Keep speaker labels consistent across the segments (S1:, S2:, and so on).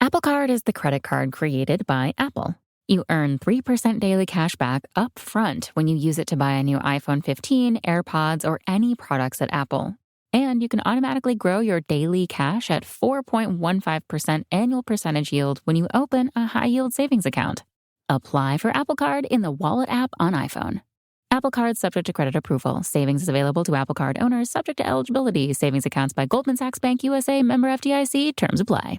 S1: Apple Card is the credit card created by Apple. You earn 3% daily cash back up front when you use it to buy a new iPhone 15, AirPods, or any products at Apple. And you can automatically grow your daily cash at 4.15% annual percentage yield when you open a high-yield savings account. Apply for Apple Card in the Wallet app on iPhone. Apple Card subject to credit approval. Savings is available to Apple Card owners subject to eligibility. Savings accounts by Goldman Sachs Bank USA, member FDIC. Terms apply.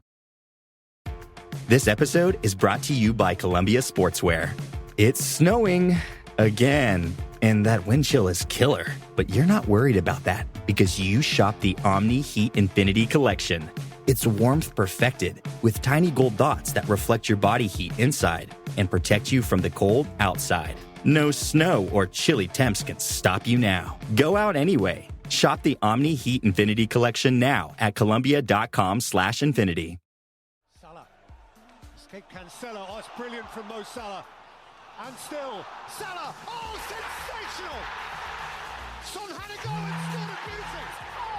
S2: This episode is brought to you by Columbia Sportswear. It's snowing again, and that wind chill is killer. But you're not worried about that because you shop the Omni Heat Infinity Collection. It's warmth perfected with tiny gold dots that reflect your body heat inside and protect you from the cold outside. No snow or chilly temps can stop you now. Go out anyway. Shop the Omni Heat Infinity Collection now at Columbia.com/infinity.
S3: Salah. Escape Cancelo. Oh, it's brilliant from Mo Salah. And still, Salah. Oh, sensational! Son had a go and still refused it.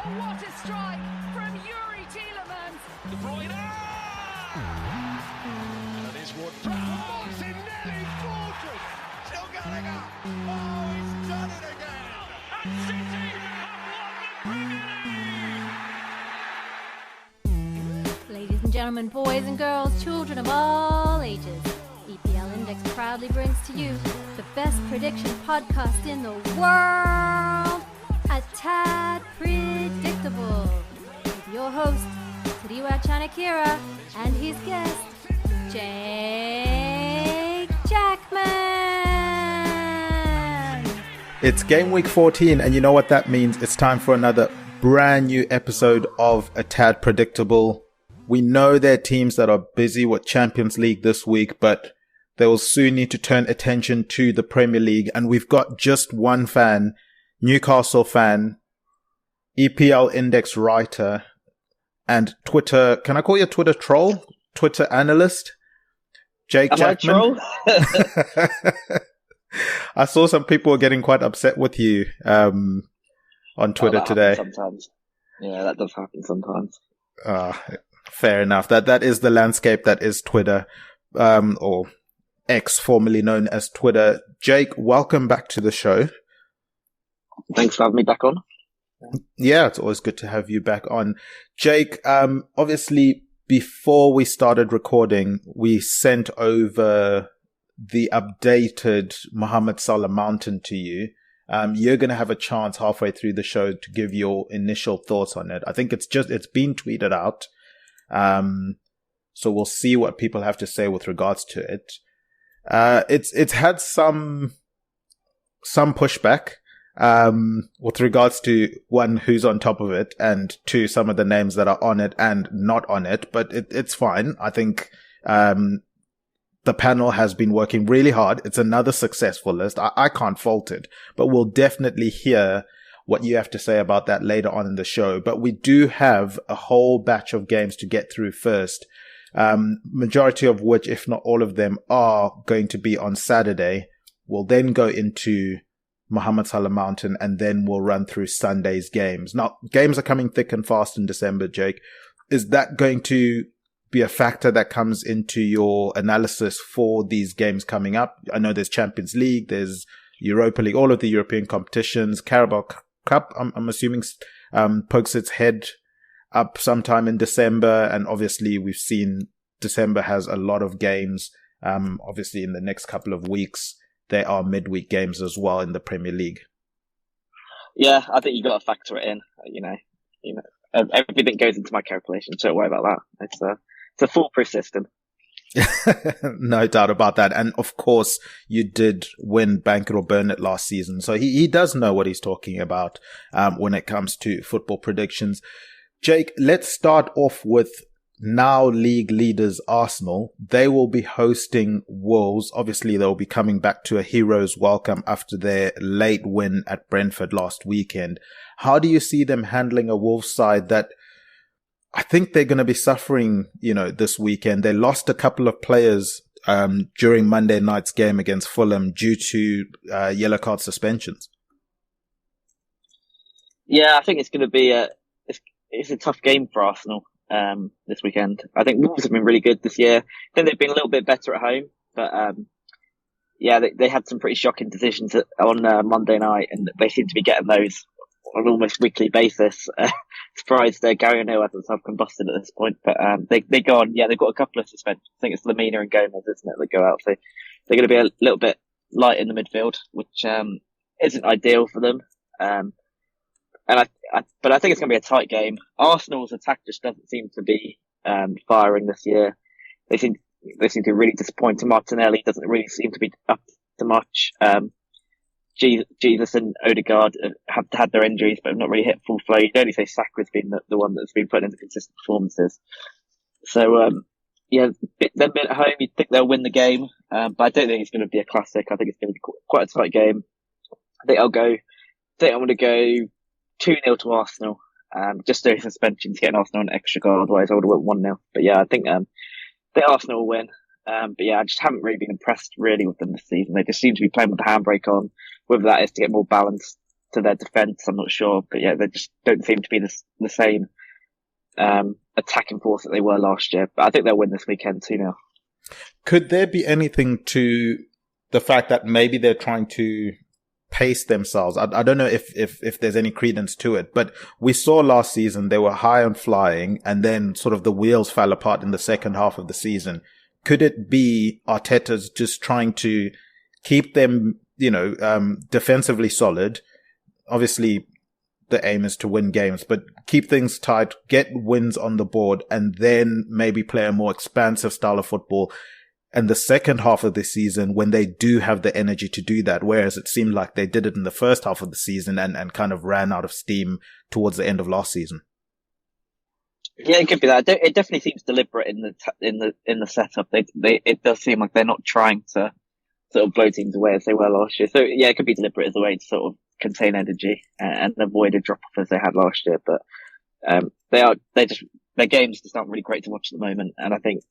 S4: Oh, what a strike from Yuri Tielemans.
S3: De Bruyne. That is what Martinelli, gorgeous. Still going up. Oh, he's done it again.
S4: And City have won the Premier League.
S5: Ladies and gentlemen, boys and girls, children of all ages, EPL Index proudly brings to you the best prediction podcast in the world, A Tad Predictable, with your host, Tariwa Chanakira, and his guest, Jake Jackman.
S6: It's game week 14, and you know what that means. It's time for another brand new episode of A Tad Predictable. We know there are teams that are busy with Champions League this week, but they will soon need to turn attention to the Premier League. And we've got just one fan, Newcastle fan, EPL Index writer, and Twitter, can I call you a Twitter troll? Twitter analyst? Jake Jackman.
S7: Am I troll?
S6: I saw some people were getting quite upset with you on Twitter today.
S7: Sometimes. Yeah, that does happen sometimes.
S6: Fair enough. That is the landscape that is Twitter, or X, formerly known as Twitter. Jake, welcome back to the show.
S7: Thanks for having me back on.
S6: Yeah, it's always good to have you back on. Jake, obviously, before we started recording, we sent over the updated Mohamed Salah Mountain to you. You're going to have a chance halfway through the show to give your initial thoughts on it. I think it's been tweeted out. So we'll see what people have to say with regards to it. It's had some pushback, with regards to one, who's on top of it, and two, some of the names that are on it and not on it, but it's fine. I think, the panel has been working really hard. It's another successful list. I can't fault it, but we'll definitely hear what you have to say about that later on in the show. But we do have a whole batch of games to get through first. Majority of which, if not all of them, are going to be on Saturday. We'll then go into Mohamed Salah Mountain, and then we'll run through Sunday's games. Now, games are coming thick and fast in December, Jake. Is that going to be a factor that comes into your analysis for these games coming up? I know there's Champions League, there's Europa League, all of the European competitions. Carabao Cup, I'm assuming, pokes its head up sometime in December, and obviously we've seen December has a lot of games. Obviously in the next couple of weeks there are midweek games as well in the Premier League.
S7: Yeah, I think you got to factor it in. You know, everything goes into my calculation, so don't worry about that. It's a foolproof system.
S6: No doubt about that. And of course, you did win Bank It or Burn It last season. So he does know what he's talking about when it comes to football predictions. Jake, let's start off with now league leaders Arsenal. They will be hosting Wolves. Obviously, they'll be coming back to a hero's welcome after their late win at Brentford last weekend. How do you see them handling a Wolves side that I think they're going to be suffering, this weekend? They lost a couple of players during Monday night's game against Fulham due to yellow card suspensions.
S7: Yeah, I think it's going to be it's a tough game for Arsenal. this weekend. I think Wolves have been really good this year. I think they've been a little bit better at home, but they had some pretty shocking decisions on Monday night, and they seem to be getting those on an almost weekly basis. Surprised Gary O'Neill hasn't self-combusted at this point, but they go on. Yeah, they've got a couple of suspensions. I think it's Lamina and Gomez, isn't it, that go out? So they're going to be a little bit light in the midfield, which isn't ideal for them. But I think it's going to be a tight game. Arsenal's attack just doesn't seem to be firing this year. They seem to really disappoint. Martinelli doesn't really seem to be up to much. Jesus and Odegaard have had their injuries, but have not really hit full flow. You'd only say Saka's been the one that's been putting into consistent performances. So, them being at home, you'd think they'll win the game, but I don't think it's going to be a classic. I think it's going to be quite a tight game. I think I'm going to go 2-0 to Arsenal. Just doing suspensions, getting Arsenal an extra goal, otherwise I would have went 1-0. But yeah, I think Arsenal will win. But yeah, I just haven't really been impressed really with them this season. They just seem to be playing with the handbrake on. Whether that is to get more balance to their defence, I'm not sure. But yeah, they just don't seem to be the same attacking force that they were last year. But I think they'll win this weekend 2-0.
S6: Could there be anything to the fact that maybe they're trying to pace themselves? I don't know if there's any credence to it, but we saw last season they were high on flying and then sort of the wheels fell apart in the second half of the season. Could it be Arteta's just trying to keep them, defensively solid? Obviously, the aim is to win games, but keep things tight, get wins on the board, and then maybe play a more expansive style of football in the second half of the season when they do have the energy to do that, whereas it seemed like they did it in the first half of the season and kind of ran out of steam towards the end of last season.
S7: Yeah, it could be that. It definitely seems deliberate in the setup. It does seem like they're not trying to sort of blow teams away as they were last year. So yeah, it could be deliberate as a way to sort of contain energy and avoid a drop off as they had last year. But their games just aren't really great to watch at the moment, and I think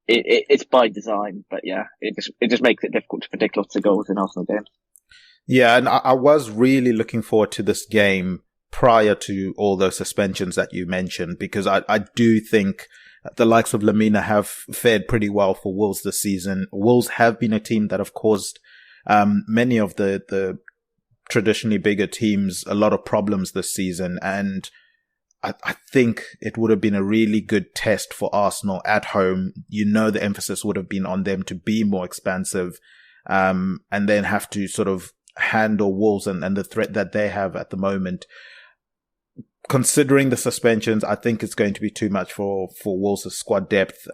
S7: it's by design. But yeah, it just makes it difficult to predict lots of goals in Arsenal games.
S6: Yeah, and I was really looking forward to this game prior to all those suspensions that you mentioned, because I do think the likes of Lamina have fared pretty well for Wolves this season. Wolves have been a team that have caused many of the traditionally bigger teams a lot of problems this season, and I think it would have been a really good test for Arsenal at home. The emphasis would have been on them to be more expansive, and then have to sort of handle Wolves and the threat that they have at the moment. Considering the suspensions, I think it's going to be too much for Wolves' squad depth.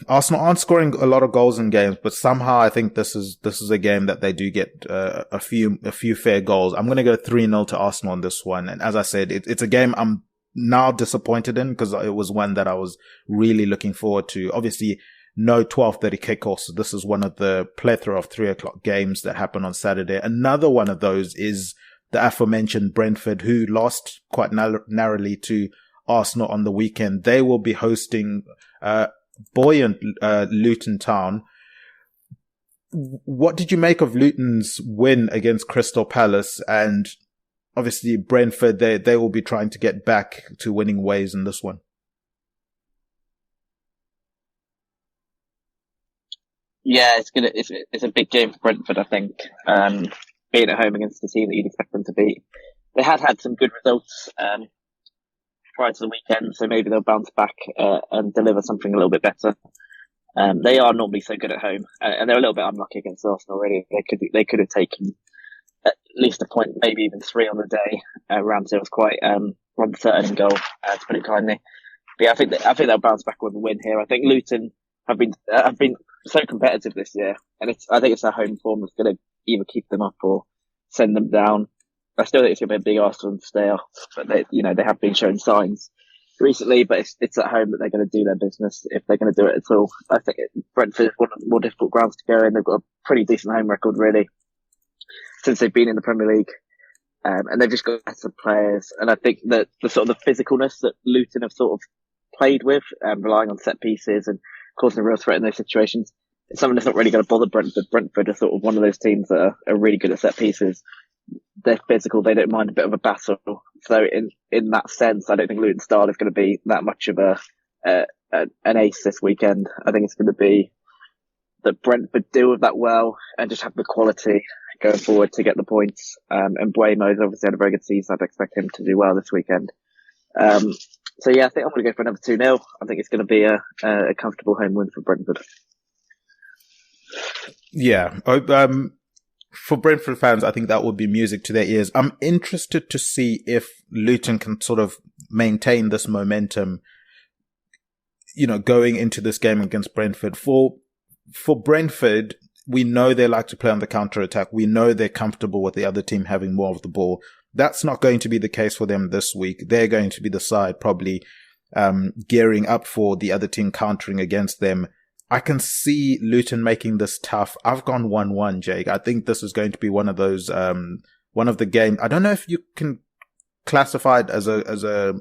S6: Arsenal aren't scoring a lot of goals in games, but somehow I think this is a game that they do get a few fair goals. I'm going to go 3-0 to Arsenal on this one. And as I said, it's a game I'm now disappointed in because it was one that I was really looking forward to. Obviously, no 12:30 kickoff. So this is one of the plethora of 3:00 games that happen on Saturday. Another one of those is the aforementioned Brentford, who lost quite narrowly to Arsenal on the weekend. They will be hosting buoyant Luton Town. What did you make of Luton's win against Crystal Palace? And obviously Brentford, they will be trying to get back to winning ways in this one.
S7: Yeah, it's a big game for Brentford, I think. Being at home against a team that you'd expect them to beat. They had some good results prior to the weekend, so maybe they'll bounce back and deliver something a little bit better. They are normally so good at home, and they're a little bit unlucky against Arsenal already. They could have taken at least a point, maybe even 3 on the day. Ramsey was quite uncertain in goal, to put it kindly. But yeah, I think they'll bounce back with a win here. I think Luton have been so competitive this year, and I think it's their home form that's going to either keep them up or send them down. I still think it's going to be a big Arsenal to stay off, but they have been showing signs recently. But it's at home that they're going to do their business if they're going to do it at all. I think Brentford is one of the more difficult grounds to go in. They've got a pretty decent home record really since they've been in the Premier League, and they've just got better players. And I think that the sort of the physicalness that Luton have sort of played with, relying on set pieces and causing a real threat in those situations, it's something that's not really going to bother Brentford. Brentford are sort of one of those teams that are really good at set pieces. they're physical. They don't mind a bit of a battle. So in that sense, I don't think Luton style is going to be that much of an ace this weekend. I think it's going to be that Brentford deal with that well and just have the quality going forward to get the points. And Buemo's obviously had a very good season. I'd expect him to do well this weekend. So yeah, I think I'm going to go for another 2-0. I think it's going to be a comfortable home win for Brentford.
S6: Yeah. For Brentford fans, I think that would be music to their ears. I'm interested to see if Luton can sort of maintain this momentum, going into this game against Brentford. For Brentford, we know they like to play on the counter-attack. We know they're comfortable with the other team having more of the ball. That's not going to be the case for them this week. They're going to be the side probably gearing up for the other team countering against them. I can see Luton making this tough. I've gone 1-1, Jake. I think this is going to be one of those, one of the games. I don't know if you can classify it as a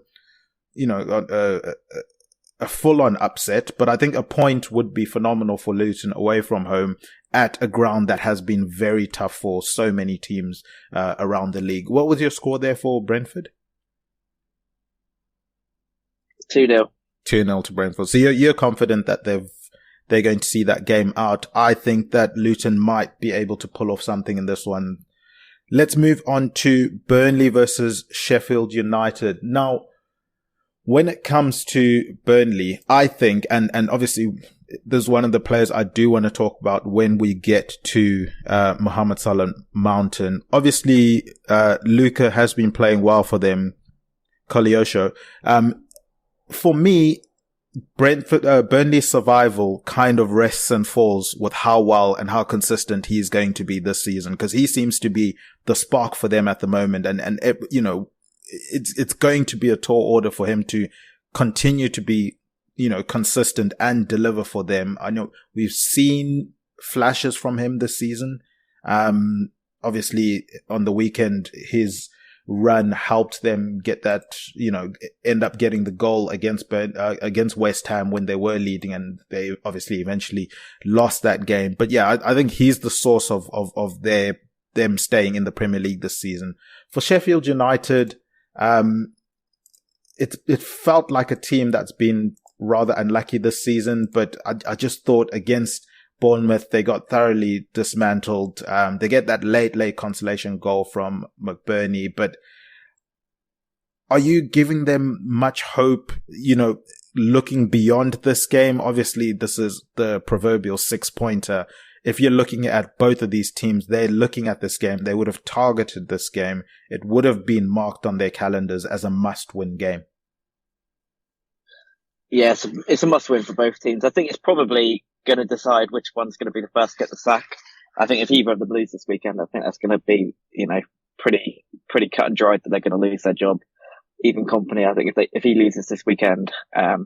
S6: full-on upset, but I think a point would be phenomenal for Luton away from home at a ground that has been very tough for so many teams around the league. What was your score there for Brentford?
S7: 2-0.
S6: 2-0 to Brentford. So you're confident that they're going to see that game out. I think that Luton might be able to pull off something in this one. Let's move on to Burnley versus Sheffield United. Now, when it comes to Burnley, I think, and obviously there's one of the players I do want to talk about when we get to Mohamed Salah Mountain. Obviously, Luka has been playing well for them, Koleosho. For me, Burnley's survival kind of rests and falls with how well and how consistent he's going to be this season, because he seems to be the spark for them at the moment. And it's going to be a tall order for him to continue to be, consistent and deliver for them. I know we've seen flashes from him this season. Obviously on the weekend, his run helped them get that, end up getting the goal against West Ham when they were leading, and they obviously eventually lost that game. But yeah, I think he's the source of them staying in the Premier League this season. For Sheffield United, it felt like a team that's been rather unlucky this season, but I just thought against Bournemouth, they got thoroughly dismantled. They get that late consolation goal from McBurney, but are you giving them much hope, looking beyond this game? Obviously, this is the proverbial 6-pointer. If you're looking at both of these teams, they're looking at this game. They would have targeted this game. It would have been marked on their calendars as a must-win game.
S7: Yeah, it's a must-win for both teams. I think it's probably going to decide which one's going to be the first to get the sack. I think if either of them lose this weekend, I think that's going to be, pretty cut and dried that they're going to lose their job. Even Company, I think if he loses this weekend, I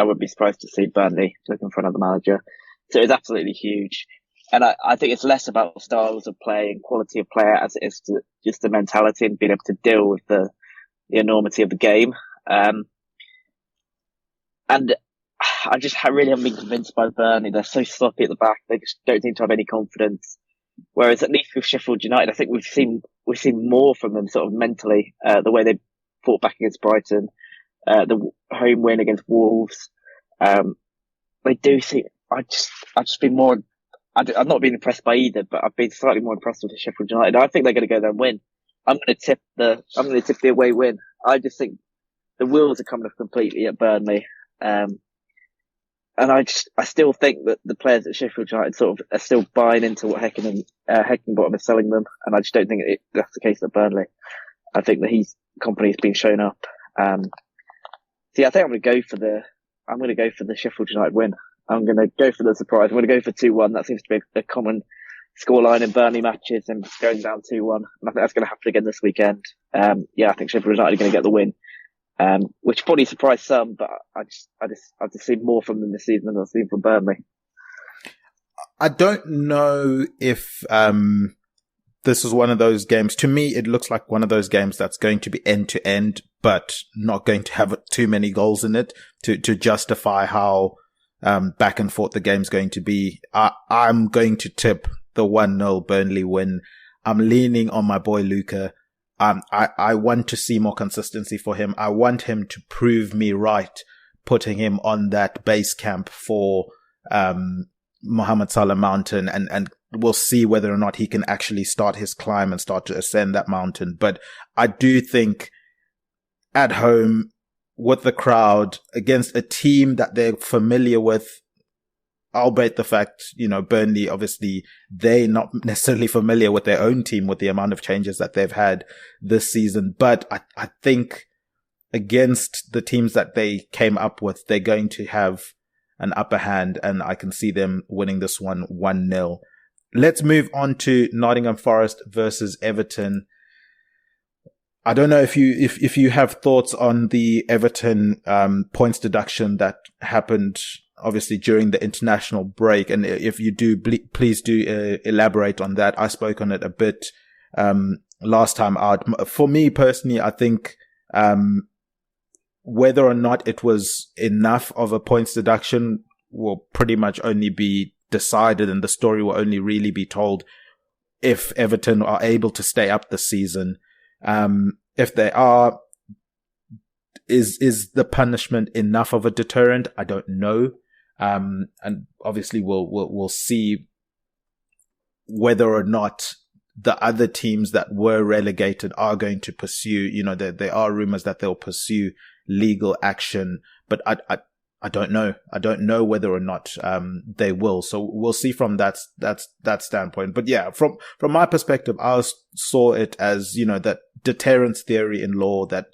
S7: wouldn't be surprised to see Burnley looking for another manager. So it's absolutely huge. And I think it's less about styles of play and quality of player as it is to just the mentality and being able to deal with the enormity of the game. And I really haven't been convinced by Burnley. They're so sloppy at the back. They just don't seem to have any confidence. Whereas at least with Sheffield United, I think we've seen more from them sort of mentally, the way they fought back against Brighton, the home win against Wolves. They do seem, I've just been more, I've not been impressed by either, but I've been slightly more impressed with Sheffield United. I think they're going to go there and win. I'm going to tip the away win. I just think the wheels are coming off completely at Burnley. And I still think that the players at Sheffield United sort of are still buying into what Heckingbottom is selling them. And I just don't think that's the case at Burnley. I think that Company's been shown up. I think I'm going to go for the Sheffield United win. I'm going to go for the surprise. I'm going to go for 2-1. That seems to be a common scoreline in Burnley matches, and going down 2-1. And I think that's going to happen again this weekend. I think Sheffield United are going to get the win. Which probably surprised some, but I've just seen more from them this season than I've seen from Burnley.
S6: I don't know if this is one of those games. To me, it looks like one of those games that's going to be end to end, but not going to have too many goals in it to justify how back and forth the game's going to be. I'm going to tip the 1-0 Burnley win. I'm leaning on my boy Luka. I want to see more consistency for him. I want him to prove me right, putting him on that base camp for Mohamed Salah Mountain, and we'll see whether or not he can actually start his climb and start to ascend that mountain. But I do think at home with the crowd against a team that they're familiar with, albeit the fact, Burnley, obviously, they're not necessarily familiar with their own team with the amount of changes that they've had this season. But I think against the teams that they came up with, they're going to have an upper hand, and I can see them winning this one 1-0. Let's move on to Nottingham Forest versus Everton. I don't know if you have thoughts on the Everton points deduction that happened obviously during the international break, and if you do, please do elaborate on that. I spoke on it a bit last time out. For me personally, I think whether or not it was enough of a points deduction will pretty much only be decided, and the story will only really be told if Everton are able to stay up this season. If they are, is the punishment enough of a deterrent? I don't know. And obviously we'll see whether or not the other teams that were relegated are going to pursue, there are rumors that they'll pursue legal action, but I don't know. I don't know whether or not they will. So we'll see from that standpoint. But yeah, from my perspective, I saw it as, that deterrence theory in law, that,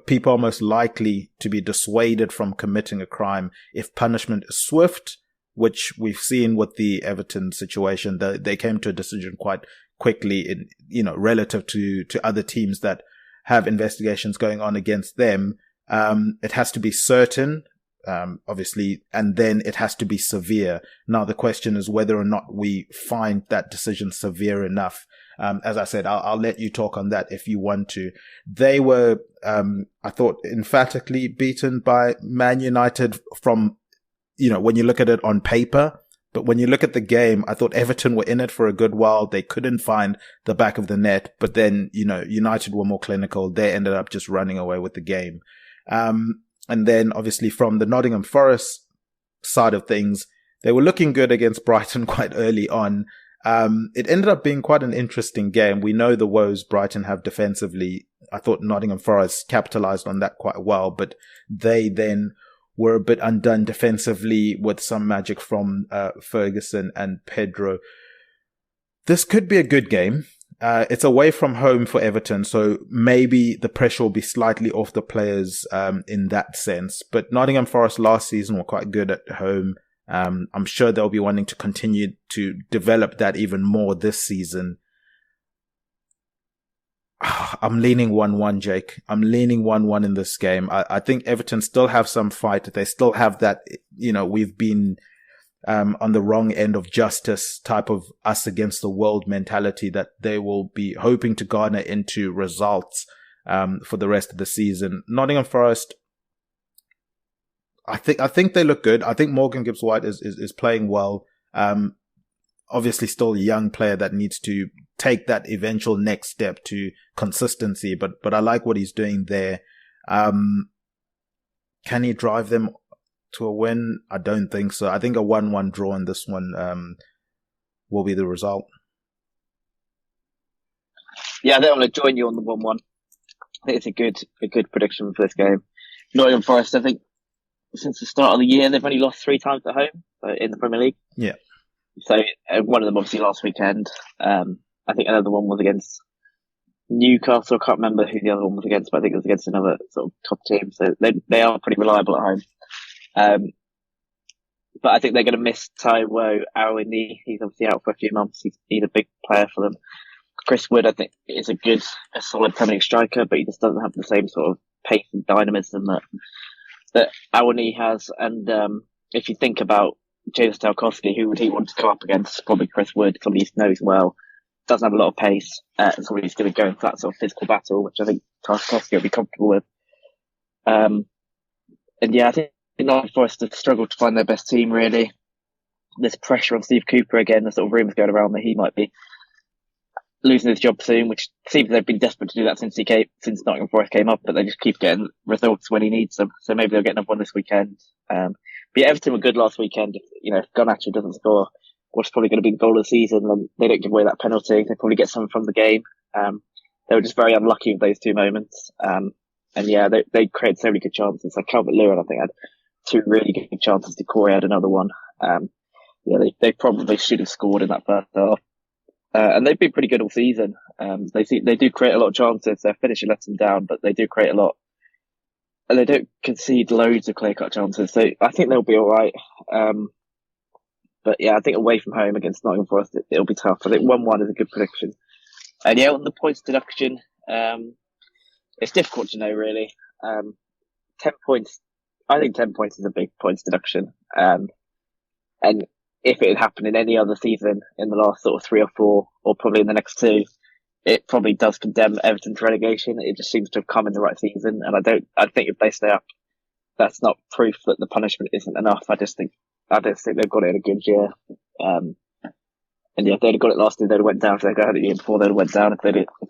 S6: people are most likely to be dissuaded from committing a crime if punishment is swift, which we've seen with the Everton situation. They came to a decision quite quickly in, relative to other teams that have investigations going on against them. It has to be certain, obviously, and then it has to be severe. Now, the question is whether or not we find that decision severe enough. As I said, I'll let you talk on that if you want to. They were, I thought, emphatically beaten by Man United from, when you look at it on paper. But when you look at the game, I thought Everton were in it for a good while. They couldn't find the back of the net. But then, United were more clinical. They ended up just running away with the game. And then obviously from the Nottingham Forest side of things, they were looking good against Brighton quite early on. It ended up being quite an interesting game. We know the woes Brighton have defensively. I thought Nottingham Forest capitalized on that quite well, but they then were a bit undone defensively with some magic from Ferguson and Pedro. This could be a good game. It's away from home for Everton, so maybe the pressure will be slightly off the players in that sense. But Nottingham Forest last season were quite good at home. I'm sure they'll be wanting to continue to develop that even more this season. I'm leaning 1-1, Jake. I'm leaning 1-1 in this game. I think Everton still have some fight. They still have that, we've been on the wrong end of justice type of us against the world mentality that they will be hoping to garner into results for the rest of the season. Nottingham Forest, I think they look good. I think Morgan Gibbs-White is playing well. Obviously still a young player that needs to take that eventual next step to consistency, but I like what he's doing there. Can he drive them to a win? I don't think so. I think a 1-1 draw in this one will be the result.
S7: Yeah, I think I'm going to join you on the 1-1. I think it's a good prediction for this game. Nottingham Forest, I think, since the start of the year, they've only lost 3 times at home in the Premier League.
S6: Yeah.
S7: So one of them obviously last weekend. I think another one was against Newcastle. I can't remember who the other one was against, but I think it was against another sort of top team. So they are pretty reliable at home. But I think they're going to miss Taiwo Awoniyi. He's obviously out for a few months. He's a big player for them. Chris Wood, I think, is a solid Premier League striker, but he just doesn't have the same sort of pace and dynamism that Awoniyi has. And if you think about James Tarkowski, who would he want to go up against? Probably Chris Wood, somebody he knows well, doesn't have a lot of pace, and somebody who's going to go into that sort of physical battle, which I think Tarkowski will be comfortable with. And yeah, I think Nottingham Forest have struggled to find their best team, really. There's pressure on Steve Cooper again. There's sort of rumours going around that he might be losing his job soon, which seems they've been desperate to do that since Nottingham Forest came up, but they just keep getting results when he needs them. So maybe they'll get another one this weekend. But yeah, Everton were good last weekend. If Garnacho doesn't score what's probably going to be the goal of the season, then they don't give away that penalty. They probably get something from the game. They were just very unlucky with those two moments. And yeah, they created so many good chances. Like Calvert-Lewin, I think, had two really good chances. Decore had another one. Yeah, they probably should have scored in that first half. And they've been pretty good all season. They do create a lot of chances. Their finisher lets them down, but they do create a lot. And they don't concede loads of clear-cut chances. So I think they'll be all right. But yeah, I think away from home against Nottingham Forest, it'll be tough. I think 1-1 is a good prediction. And yeah, on the points deduction, it's difficult to know really. 10 points, I think 10 points is a big points deduction. And if it had happened in any other season in the last sort of 3 or 4, or probably in the next 2, it probably does condemn Everton to relegation. It just seems to have come in the right season. And I think if they stay up, that's not proof that the punishment isn't enough. I just think they've got it in a good year. And yeah, if they'd have got it last year, they'd have went down. If they'd had it the year before, they'd have went down. If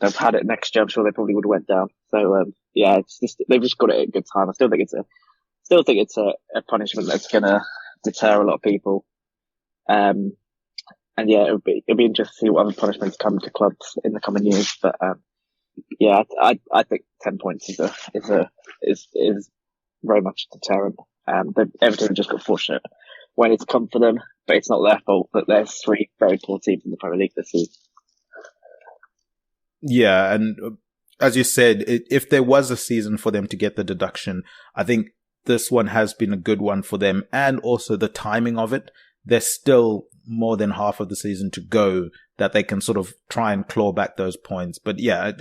S7: they've had it next year, I'm sure they probably would have went down. So yeah, they've just got it at a good time. I still think it's a punishment that's going to deter a lot of people. And yeah, it'll be interesting to see what other punishments come to clubs in the coming years. But yeah, I think 10 points is very much a deterrent. Everton just got fortunate when it's come for them, but it's not their fault that there's 3 very poor teams in the Premier League this season.
S6: Yeah, and as you said, if there was a season for them to get the deduction, I think this one has been a good one for them, and also the timing of it. There's still more than half of the season to go that they can sort of try and claw back those points. But yeah,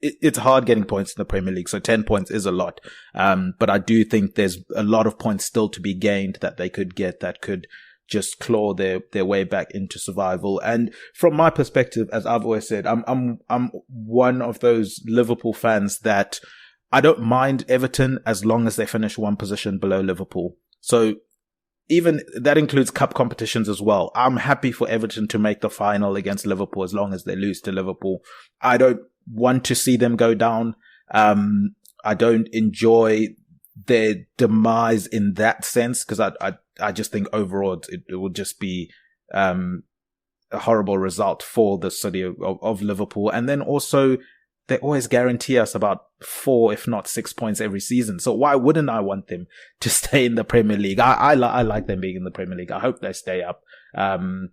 S6: it's hard getting points in the Premier League. So 10 points is a lot. But I do think there's a lot of points still to be gained that they could get that could just claw their way back into survival. And from my perspective, as I've always said, I'm one of those Liverpool fans that I don't mind Everton as long as they finish one position below Liverpool. So even that includes cup competitions as well. I'm happy for Everton to make the final against Liverpool as long as they lose to Liverpool. I don't want to see them go down. I don't enjoy their demise in that sense because I just think overall it would just be a horrible result for the city of Liverpool. And then also they always guarantee us about 4, if not 6 points every season. So why wouldn't I want them to stay in the Premier League? I like them being in the Premier League. I hope they stay up. And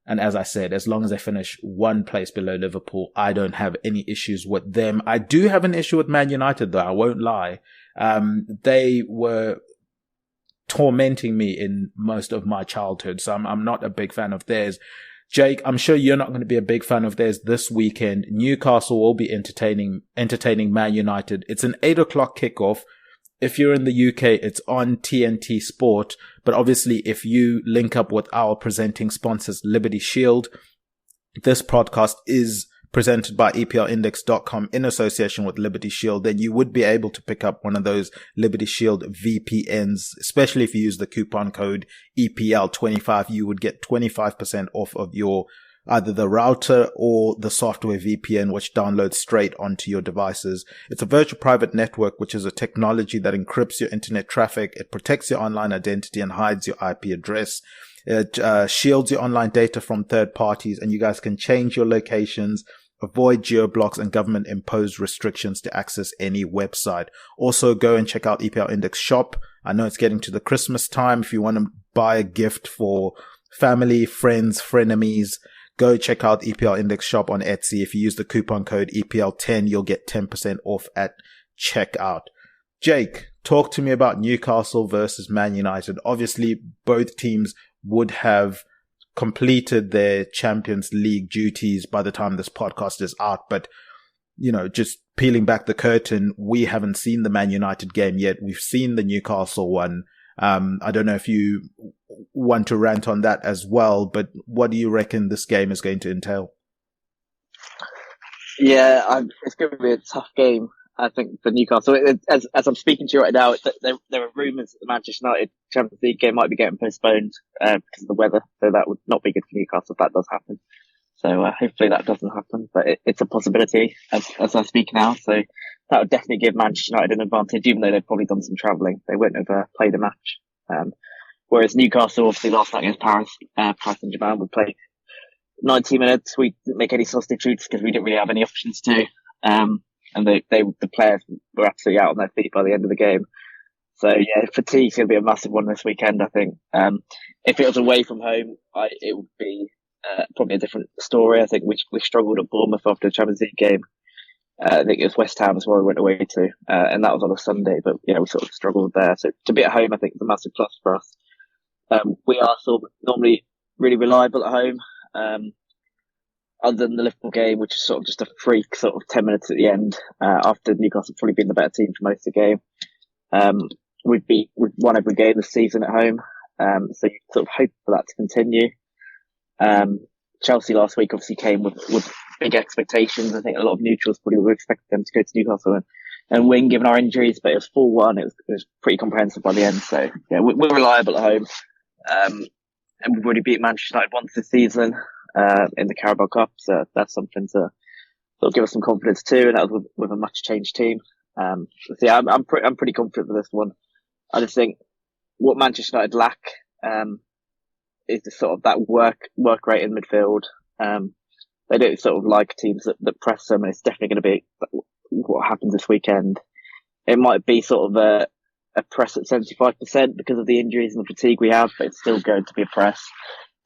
S6: as I said, as long as they finish one place below Liverpool, I don't have any issues with them. I do have an issue with Man United though. I won't lie. They were tormenting me in most of my childhood. So I'm not a big fan of theirs. Jake, I'm sure you're not going to be a big fan of theirs this weekend. Newcastle will be entertaining Man United. It's an 8:00 kickoff. If you're in the UK, it's on TNT Sport. But obviously, if you link up with our presenting sponsors, Liberty Shield, this podcast is presented by EPLindex.com in association with Liberty Shield, then you would be able to pick up one of those Liberty Shield VPNs, especially if you use the coupon code EPL25. You would get 25% off of your either the router or the software VPN, which downloads straight onto your devices. It's a virtual private network, which is a technology that encrypts your internet traffic. It protects your online identity and hides your IP address. It shields your online data from third parties, and you guys can change your locations, avoid geo-blocks and government-imposed restrictions to access any website. Also, go and check out EPL Index Shop. I know it's getting to the Christmas time. If you want to buy a gift for family, friends, frenemies, go check out EPL Index Shop on Etsy. If you use the coupon code EPL10, you'll get 10% off at checkout. Jake, talk to me about Newcastle versus Man United. Obviously, both teams would have completed their Champions League duties by the time this podcast is out. But, just peeling back the curtain, we haven't seen the Man United game yet. We've seen the Newcastle one. I don't know if you want to rant on that as well, but what do you reckon this game is going to entail?
S7: Yeah, it's going to be a tough game, I think, for Newcastle. As I'm speaking to you right now, there are rumours that the Manchester United Champions League game might be getting postponed because of the weather, so that would not be good for Newcastle if that does happen. So hopefully that doesn't happen, but it's a possibility as I speak now. So that would definitely give Manchester United an advantage, even though they've probably done some travelling. They won't have played a match. Whereas Newcastle, obviously last night against Paris Saint-Germain, would play 90 minutes. We didn't make any substitutes because we didn't really have any options to. And the players were absolutely out on their feet by the end of the game. So yeah, fatigue's going to be a massive one this weekend, I think. If it was away from home, it would be probably a different story. I think we struggled at Bournemouth after the Champions League game. I think it was West Ham as well we went away to, and that was on a Sunday, but yeah, we sort of struggled there. So to be at home, I think is a massive plus for us. We are sort of normally really reliable at home, other than the Liverpool game, which is sort of just a freak sort of 10 minutes at the end, after Newcastle probably been the better team for most of the game. We've won every game this season at home, so you sort of hope for that to continue. Chelsea last week obviously came with big expectations. I think a lot of neutrals probably were expecting them to go to Newcastle and win given our injuries, but it was 4-1. It was pretty comprehensive by the end. So yeah, we're reliable at home. And we've already beat Manchester United once this season, in the Carabao Cup. So that's something to sort of give us some confidence too. And that was with a much changed team. So yeah, I'm pretty confident with this one. I just think what Manchester United lack, is the sort of that work rate in midfield. They don't sort of like teams that press them, and it's definitely going to be what happens this weekend. It might be sort of a press at 75% because of the injuries and the fatigue we have, but it's still going to be a press.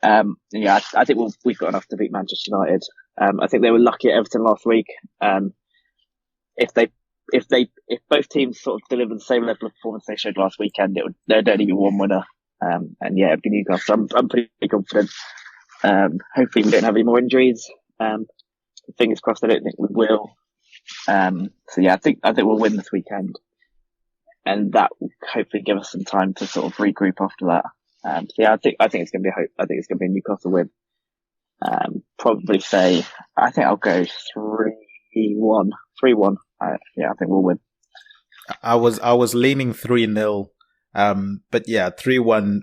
S7: Yeah, I think we've got enough to beat Manchester United. I think they were lucky at Everton last week. If both teams sort of delivered the same level of performance they showed last weekend, there'd only be one winner. And yeah, it'd be Newcastle. I'm pretty confident. Hopefully we don't have any more injuries. Fingers crossed, I don't think we will. So yeah, I think we'll win this weekend, and that will hopefully give us some time to sort of regroup after that. So yeah, I think it's going to be I think it's going to be a Newcastle win. Probably say, I think I'll go 3-1. 3-1. Yeah, I think we'll win.
S6: I was leaning 3-0. But yeah, 3-1.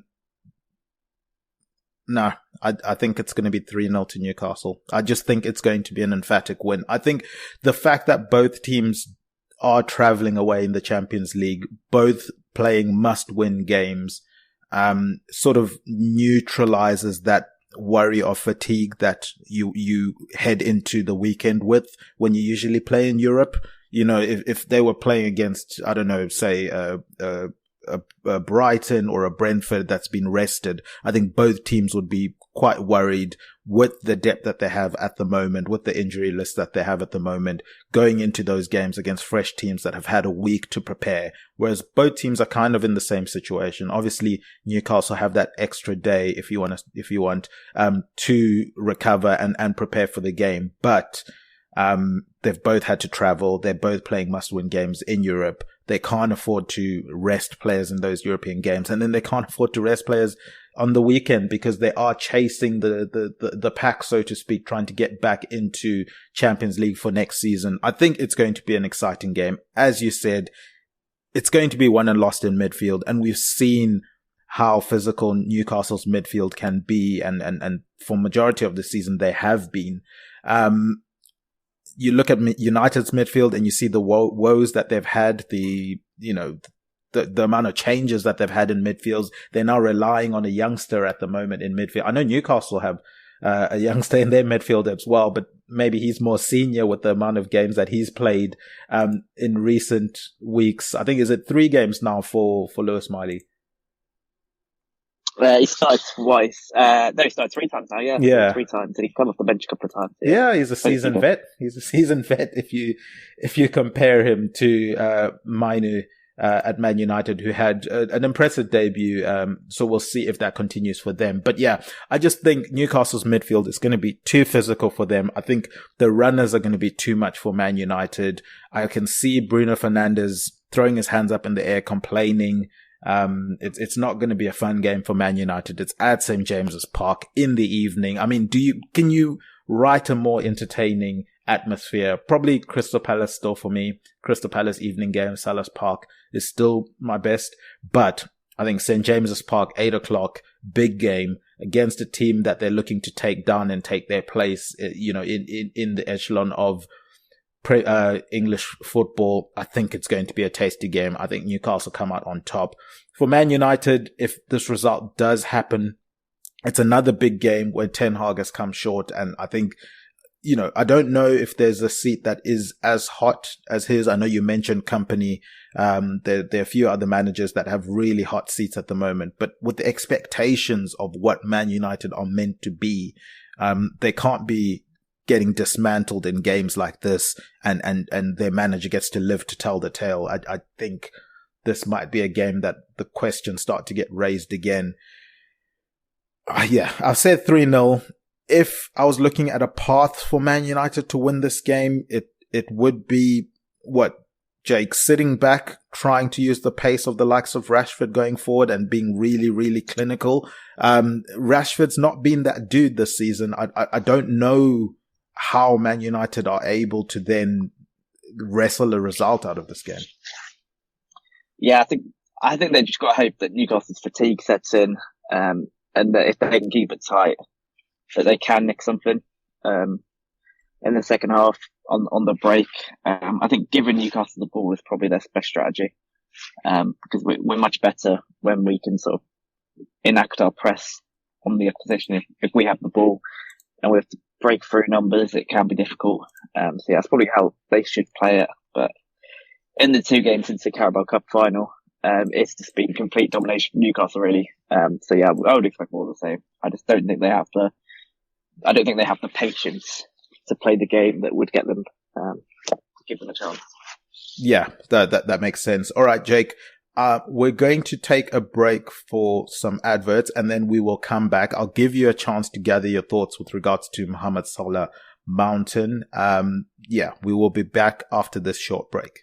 S6: No, I think it's going to be 3-0 to Newcastle. I just think it's going to be an emphatic win. I think the fact that both teams are traveling away in the Champions League, both playing must-win games, sort of neutralizes that worry of fatigue that you head into the weekend with when you usually play in Europe. You know, if they were playing against, I don't know, say, a Brighton or a Brentford that's been rested, I think both teams would be quite worried with the depth that they have at the moment, with the injury list that they have at the moment, going into those games against fresh teams that have had a week to prepare. Whereas both teams are kind of in the same situation. Obviously, Newcastle have that extra day if you want to recover and prepare for the game. But they've both had to travel. They're both playing must-win games in Europe. They can't afford to rest players in those European games. And then they can't afford to rest players on the weekend because they are chasing the pack, so to speak, trying to get back into Champions League for next season. I think it's going to be an exciting game. As you said, it's going to be won and lost in midfield. And we've seen how physical Newcastle's midfield can be. And for majority of the season, they have been. You look at United's midfield and you see the woes that they've had, the amount of changes that they've had in midfields. They're now relying on a youngster at the moment in midfield. I know Newcastle have a youngster in their midfield as well, but maybe he's more senior with the amount of games that he's played in recent weeks. I think, is it 3 games now for Lewis Miley?
S7: He started twice. No, he started 3 times now. Yeah, 3 times, and he's come off the bench a couple of times.
S6: Yeah, he's a seasoned vet. He's a seasoned vet. If you compare him to Mainu at Man United, who had an impressive debut. So we'll see if that continues for them. But yeah, I just think Newcastle's midfield is going to be too physical for them. I think the runners are going to be too much for Man United. I can see Bruno Fernandes throwing his hands up in the air, complaining. It's not going to be a fun game for Man United. It's at St. James's Park in the evening. I mean, can you write a more entertaining atmosphere? Probably Crystal Palace still for me. Crystal Palace evening game, Selhurst Park is still my best. But I think St. James's Park, 8 o'clock, big game against a team that they're looking to take down and take their place, in the echelon of English football. I think it's going to be a tasty game. I think Newcastle come out on top. For Man United, if this result does happen, it's another big game where Ten Hag has come short. And I think, I don't know if there's a seat that is as hot as his. I know you mentioned Company. There are a few other managers that have really hot seats at the moment, but with the expectations of what Man United are meant to be, they can't be getting dismantled in games like this, and their manager gets to live to tell the tale. I think this might be a game that the questions start to get raised again. I've said 3-0. If I was looking at a path for Man United to win this game, it would be Jake, sitting back, trying to use the pace of the likes of Rashford going forward and being really, really clinical. Rashford's not been that dude this season. I don't know how Man United are able to then wrestle a result out of this game.
S7: Yeah, I think they just got to hope that Newcastle's fatigue sets in, and that if they can keep it tight, that they can nick something in the second half on the break. I think giving Newcastle the ball is probably their best strategy, because we're much better when we can sort of enact our press on the opposition. If we have the ball and we have to break through numbers, it can be difficult. So yeah, that's probably how they should play it. But in the 2 games since the Carabao Cup final, it's just been complete domination from Newcastle, really. So yeah, I would expect more of the same. I just don't think they have the patience to play the game that would get them, to give them a chance.
S6: Yeah, that makes sense. All right, Jake. We're going to take a break for some adverts, and then we will come back. I'll give you a chance to gather your thoughts with regards to Mohamed Salah Mountain. We will be back after this short break.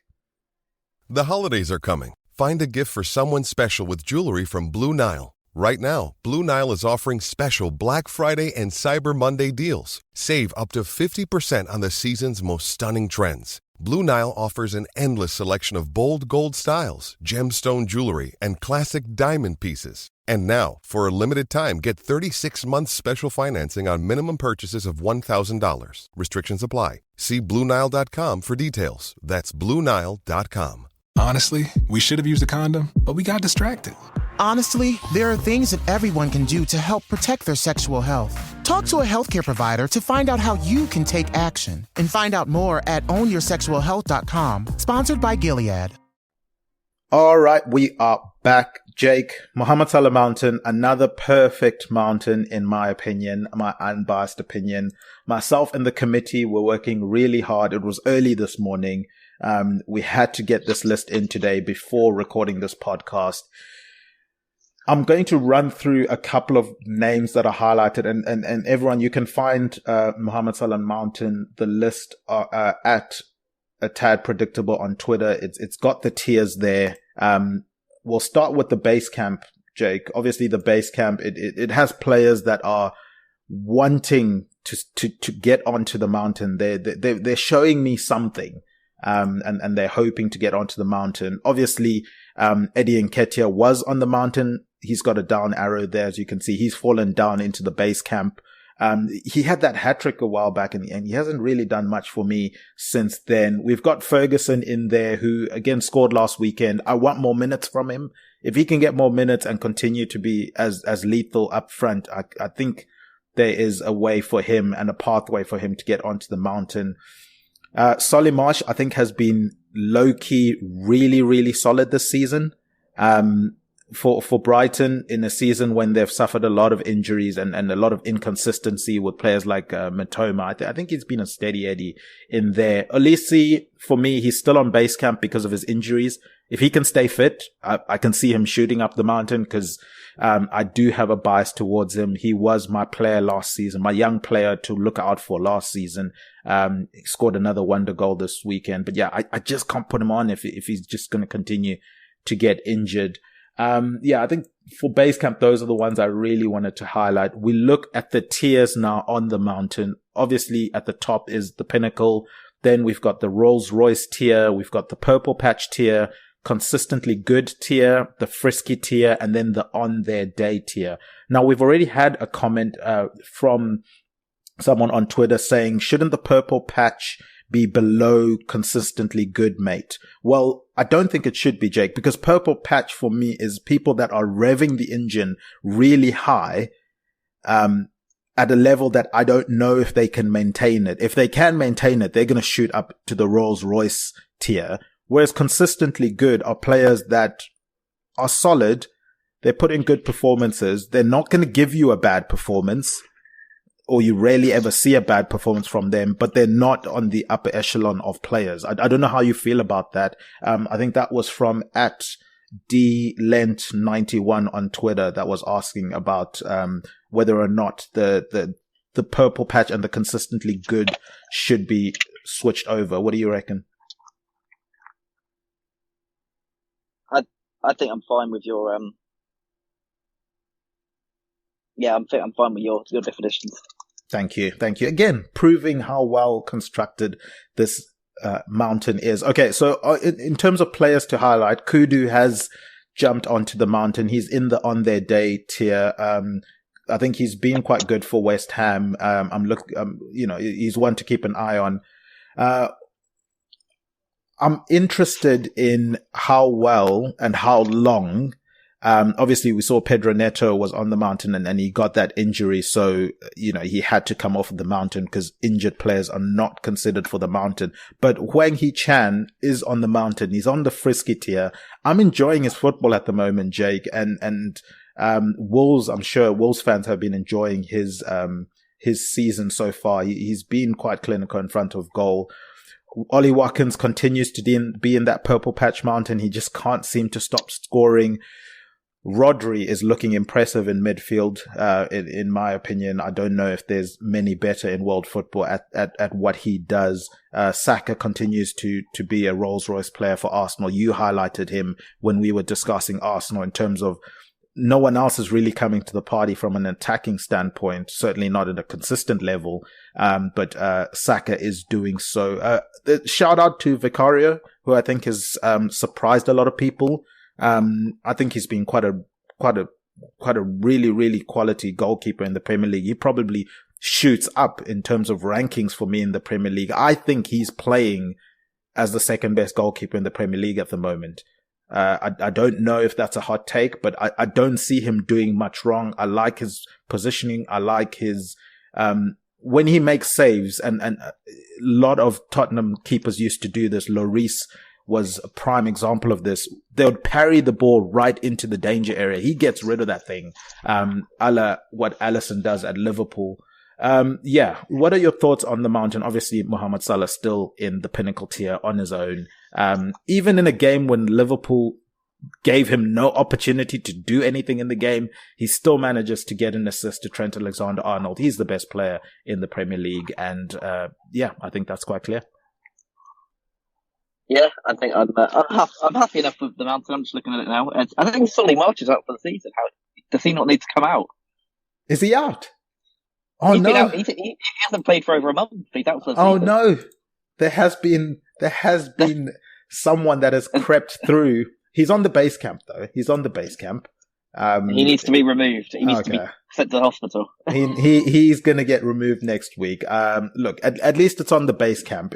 S8: The holidays are coming. Find a gift for someone special with jewelry from Blue Nile. Right now, Blue Nile is offering special Black Friday and Cyber Monday deals. Save up to 50% on the season's most stunning trends. Blue Nile offers an endless selection of bold gold styles, gemstone jewelry, and classic diamond pieces. And now, for a limited time, get 36 months special financing on minimum purchases of $1,000. Restrictions apply. See BlueNile.com for details. That's BlueNile.com.
S9: Honestly, we should have used a condom, but we got distracted.
S10: Honestly, there are things that everyone can do to help protect their sexual health. Talk to a healthcare provider to find out how you can take action. And find out more at OwnYourSexualHealth.com. Sponsored by Gilead.
S6: All right, we are back. Jake, Mohamed Salah Mountain, another perfect mountain in my opinion, my unbiased opinion. Myself and the committee were working really hard. It was early this morning. We had to get this list in today before recording this podcast. I'm going to run through a couple of names that are highlighted, and everyone, you can find Mohamed Salah Mountain, the list at A Tad Predictable on Twitter. It's got the tiers there. We'll start with the base camp, Jake. Obviously, the base camp, it has players that are wanting to get onto the mountain. They're showing me something. And they're hoping to get onto the mountain. Obviously, Eddie Nketiah was on the mountain. He's got a down arrow there, as you can see. He's fallen down into the base camp. He had that hat-trick a while back, and he hasn't really done much for me since then. We've got Ferguson in there, who again scored last weekend. I want more minutes from him. If he can get more minutes and continue to be as lethal up front, I think there is a way for him and a pathway for him to get onto the mountain. Solly Marsh, I think, has been low-key really, really solid this season. For Brighton, in a season when they've suffered a lot of injuries and a lot of inconsistency with players like Matoma, I think he's been a steady Eddie in there. Olise, for me, he's still on base camp because of his injuries. If he can stay fit, I can see him shooting up the mountain, because I do have a bias towards him. He was my player last season, my young player to look out for last season. He scored another wonder goal this weekend. But yeah, I just can't put him on if he's just going to continue to get injured. I think for base camp, those are the ones I really wanted to highlight. We look at the tiers now on the mountain. Obviously, at the top is the Pinnacle. Then we've got the Rolls Royce tier. We've got the Purple Patch tier. consistently good tier, the frisky tier, and then the on their day tier. Now, we've already had a comment from someone on Twitter saying, shouldn't the purple patch be below consistently good, mate? Well, I don't think it should be, Jake, because purple patch for me is people that are revving the engine really high, at a level that I don't know if they can maintain it. If they can maintain it, they're going to shoot up to the Rolls Royce tier. Whereas consistently good are players that are solid. They put in good performances. They're not going to give you a bad performance, or you rarely ever see a bad performance from them, but they're not on the upper echelon of players. I don't know how you feel about that. I think that was from @DLent91 on Twitter that was asking about, whether or not the purple patch and the consistently good should be switched over. What do you reckon?
S7: I think I'm fine with your, I'm fine with your definitions.
S6: Thank you. Again, proving how well constructed this mountain is. Okay, so in terms of players to highlight, Kudu has jumped onto the mountain. He's in the on their day tier. I think he's been quite good for West Ham. He's one to keep an eye on. I'm interested in how well and how long. Obviously we saw Pedro Neto was on the mountain and he got that injury. So, he had to come off of the mountain because injured players are not considered for the mountain. But Hwang Hee-chan is on the mountain. He's on the frisky tier. I'm enjoying his football at the moment, Jake. And Wolves, I'm sure Wolves fans have been enjoying his season so far. He's been quite clinical in front of goal. Ollie Watkins continues to be in that purple patch mountain. He just can't seem to stop scoring. Rodri is looking impressive in midfield, in my opinion. I don't know if there's many better in world football at what he does. Saka continues to be a Rolls Royce player for Arsenal. You highlighted him when we were discussing Arsenal in terms of no one else is really coming to the party from an attacking standpoint, certainly not at a consistent level. But Saka is doing so. Shout out to Vicario, who I think has surprised a lot of people. I think he's been quite a really, really quality goalkeeper in the Premier League. He probably shoots up in terms of rankings for me in the Premier League. I think he's playing as the second best goalkeeper in the Premier League at the moment. I don't know if that's a hot take, but I don't see him doing much wrong. I like his positioning. I like his, when he makes saves, and a lot of Tottenham keepers used to do this. Lloris was a prime example of this. They would parry the ball right into the danger area. He gets rid of that thing, a la what Alisson does at Liverpool. What are your thoughts on the mountain? Obviously, Mohamed Salah still in the pinnacle tier on his own. Even in a game when Liverpool gave him no opportunity to do anything in the game, he still manages to get an assist to Trent Alexander-Arnold. He's the best player in the Premier League. And, I think that's quite clear.
S7: Yeah, I think I'm happy enough with the mountain. I'm just looking at it now. I think Solly March is out for the season. How does he not need to come out?
S6: Is he out? Oh,
S7: He's
S6: no.
S7: been out. He hasn't played for over a month. He's out for the season.
S6: Oh, no. There has been someone that has crept through. He's on the base camp, though. He's on the base camp.
S7: He needs to be removed. He needs to be sent to the hospital.
S6: He's going to get removed next week. Look, at least it's on the base camp.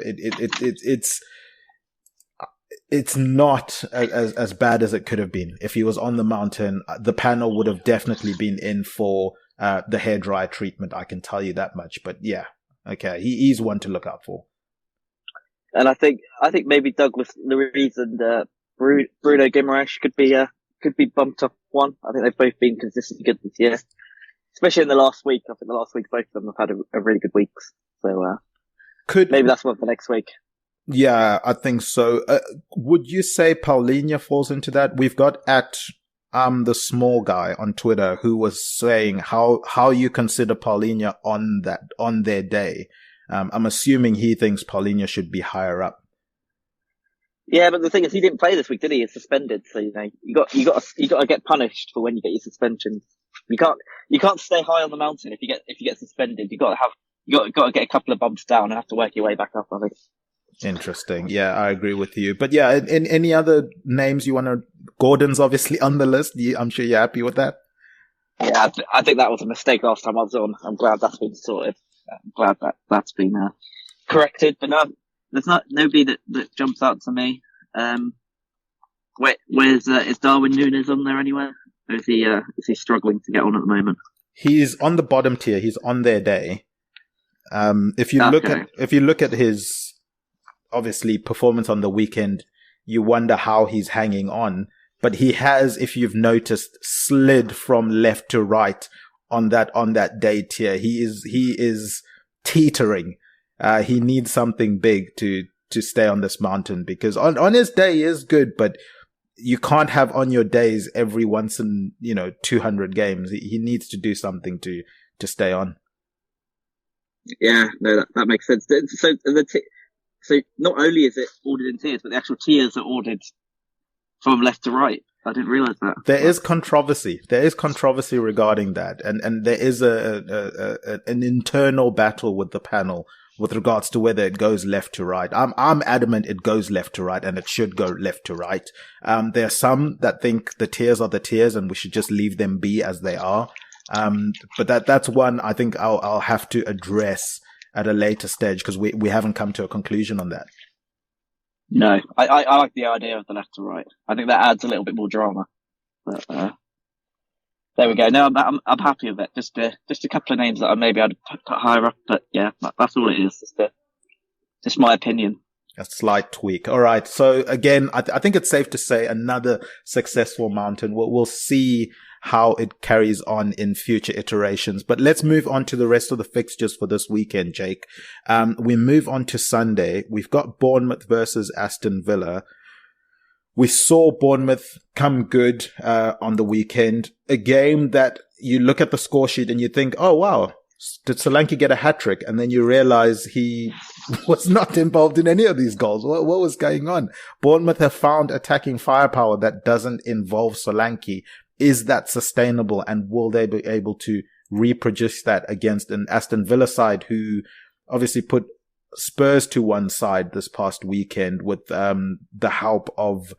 S6: It's not as bad as it could have been. If he was on the mountain, the panel would have definitely been in for the hairdryer treatment. I can tell you that much. But yeah, okay, he's one to look out for.
S7: And I think maybe Douglas Luiz and Bruno Guimaraes could be bumped up one. I think they've both been consistently good this year, especially in the last week. I think the last week both of them have had a really good weeks. So maybe that's one for next week.
S6: Yeah, I think so. Would you say Paulinho falls into that? We've got the small guy on Twitter who was saying how you consider Paulinho on their day. I'm assuming he thinks Paulinho should be higher up.
S7: Yeah, but the thing is, he didn't play this week, did he? He's suspended, so you got to get punished for when you get your suspension. You can't stay high on the mountain if you get suspended. You got to get a couple of bumps down and have to work your way back up. I think.
S6: Interesting. Yeah, I agree with you. But yeah, in any other names you want to... Gordon's obviously on the list. I'm sure you're happy with that.
S7: Yeah, I think that was a mistake last time I was on. I'm glad that's been sorted. I'm glad that's been corrected. But no, there's nobody that jumps out to me. Is Darwin Núñez on there anywhere? Or is he struggling to get on at the moment?
S6: He's on the bottom tier. He's on their day. If you look at his obviously performance on the weekend, you wonder how he's hanging on. But he has, if you've noticed, slid from left to right on that day tier. He is teetering. He needs something big to stay on this mountain, because on his day he is good, but you can't have on your days every once in 200 games. He needs to do something to stay on.
S7: Yeah, no, that makes sense. So not only is it ordered in tiers, but the actual tiers are ordered from left to right. I didn't realize that.
S6: There is controversy. Regarding that, and there is an internal battle with the panel with regards to whether it goes left to right. I'm adamant it goes left to right, and it should go left to right. There are some that think the tiers are the tiers, and we should just leave them be as they are. But that's one I think I'll have to address at a later stage, because we haven't come to a conclusion on that.
S7: No, I like the idea of the left to right. I think that adds a little bit more drama. But there we go. No, I'm happy with it. Just a couple of names that I'd put higher up, but yeah, that's all it is. Just my opinion.
S6: A slight tweak. All right. So again, I think it's safe to say another successful mountain. We'll see how it carries on in future iterations. But let's move on to the rest of the fixtures for this weekend, Jake. We move on to Sunday. We've got Bournemouth versus Aston Villa. We saw Bournemouth come good on the weekend. A game that you look at the score sheet and you think, oh, wow, did Solanke get a hat-trick? And then you realize he was not involved in any of these goals. What was going on? Bournemouth have found attacking firepower that doesn't involve Solanke. Is that sustainable, and will they be able to reproduce that against an Aston Villa side who obviously put Spurs to one side this past weekend with the help of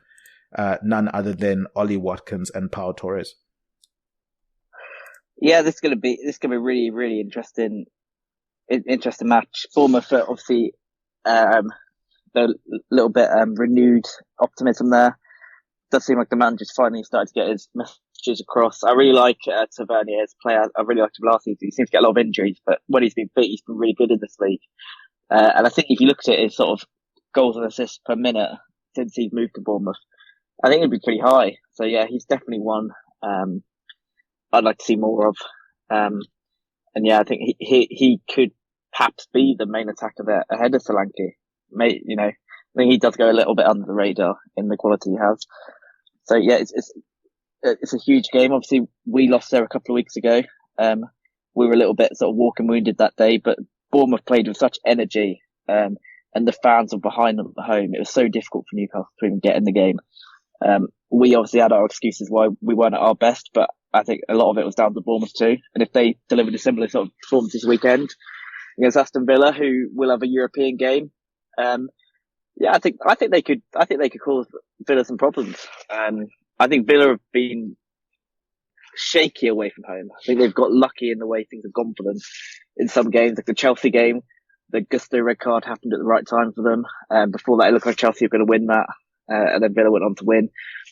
S6: none other than Ollie Watkins and Pau Torres?
S7: Yeah, this is gonna be really, really interesting match. Bournemouth, obviously, the little bit renewed optimism there. Does seem like the manager's finally started to get his messages across. I really like Tavernier as a player. I really liked him last season. He seems to get a lot of injuries, but when he's been fit, he's been really good in this league. And I think if you looked at his sort of goals and assists per minute since he's moved to Bournemouth, I think it'd be pretty high. So yeah, he's definitely one I'd like to see more of. And yeah, I think he could perhaps be the main attacker there ahead of Solanke. I think he does go a little bit under the radar in the quality he has. So yeah, it's a huge game. Obviously, we lost there a couple of weeks ago. We were a little bit sort of walking wounded that day, but Bournemouth played with such energy, and the fans were behind them at home. It was so difficult for Newcastle to even get in the game. We obviously had our excuses why we weren't at our best, but I think a lot of it was down to Bournemouth too. And if they delivered a similar sort of performance this weekend against Aston Villa, who will have a European game, yeah, I think they could cause Villa some problems. I think Villa have been shaky away from home. I think they've got lucky in the way things have gone for them in some games, like the Chelsea game. The Gusto red card happened at the right time for them. Before that, it looked like Chelsea were going to win that, and then Villa went on to win.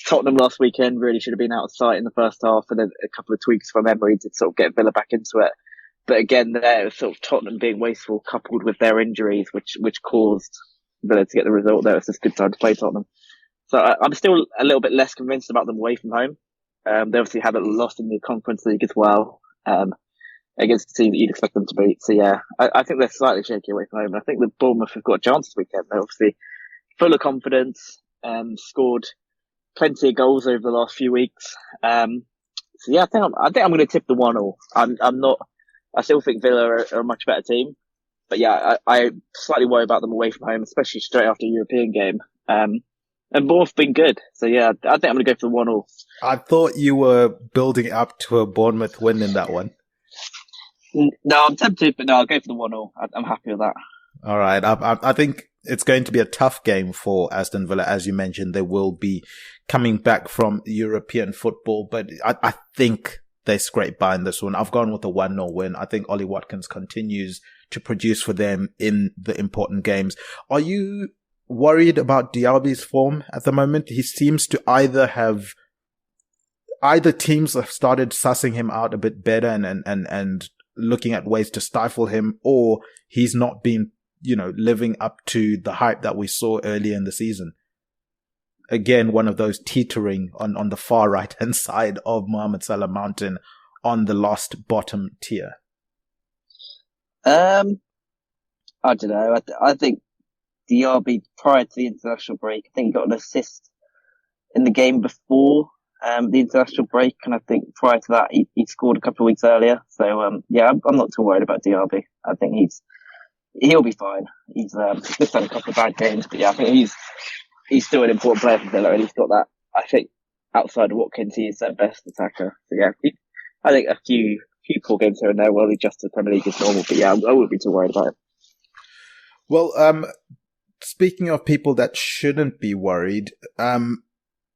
S7: Tottenham last weekend really should have been out of sight in the first half, and then a couple of tweaks from Emery to sort of get Villa back into it. But again, there it was sort of Tottenham being wasteful, coupled with their injuries, which caused Villa to get the result there. It's just a good time to play Tottenham. So I'm still a little bit less convinced about them away from home. They obviously haven't lost in the Conference League as well, against the team that you'd expect them to beat. So yeah, I think they're slightly shaky away from home. And I think the Bournemouth have got a chance this weekend. They're obviously full of confidence, scored plenty of goals over the last few weeks. So yeah, I think I'm going to tip the 1-1. I still think Villa are a much better team. But yeah, I slightly worry about them away from home, especially straight after a European game. And Bournemouth have been good. So yeah, I think I'm going to go for the 1-1.
S6: I thought you were building up to a Bournemouth win in that one.
S7: No, I'm tempted, but no, I'll go for the 1-0. I'm happy with that.
S6: All right. I think it's going to be a tough game for Aston Villa. As you mentioned, they will be coming back from European football, but I think they scrape by in this one. I've gone with a 1-0 win. I think Ollie Watkins continues to produce for them in the important games. Are you worried about Diaby's form at the moment? He seems to either teams have started sussing him out a bit better and looking at ways to stifle him, or he's not been, living up to the hype that we saw earlier in the season. Again, one of those teetering on the far right-hand side of Mohamed Salah Mountain on the lost bottom tier.
S7: I don't know. I think Diaby, prior to the international break, I think he got an assist in the game before the international break, and I think prior to that he scored a couple of weeks earlier. So I'm not too worried about Diaby. I think he'll be fine. He's just had a couple of bad games, but I think he's still an important player for Villa, and he's got that. I think outside of Watkins, he is their best attacker. So I think a few poor games here and there will adjust to the Premier League is normal, but I wouldn't be too worried about it.
S6: Well, speaking of people that shouldn't be worried,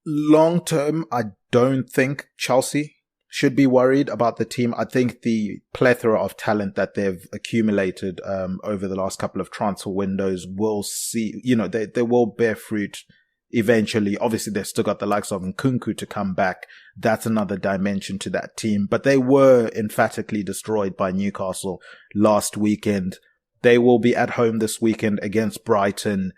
S6: long term, I don't think Chelsea should be worried about the team. I think the plethora of talent that they've accumulated over the last couple of transfer windows will see, they will bear fruit eventually. Obviously, they've still got the likes of Nkunku to come back. That's another dimension to that team. But they were emphatically destroyed by Newcastle last weekend. They will be at home this weekend against Brighton.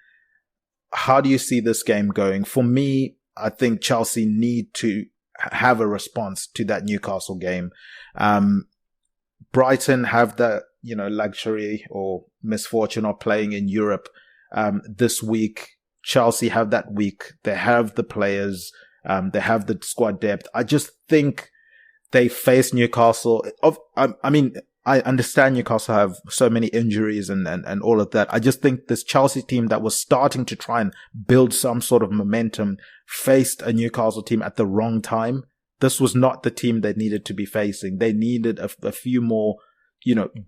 S6: How do you see this game going? For me, I think Chelsea need to have a response to that Newcastle game. Brighton have the, luxury or misfortune of playing in Europe this week. Chelsea have that week. They have the players. They have the squad depth. I just think they face Newcastle. I understand Newcastle have so many injuries and all of that. I just think this Chelsea team that was starting to try and build some sort of momentum faced a Newcastle team at the wrong time. This was not the team they needed to be facing. They needed a few more,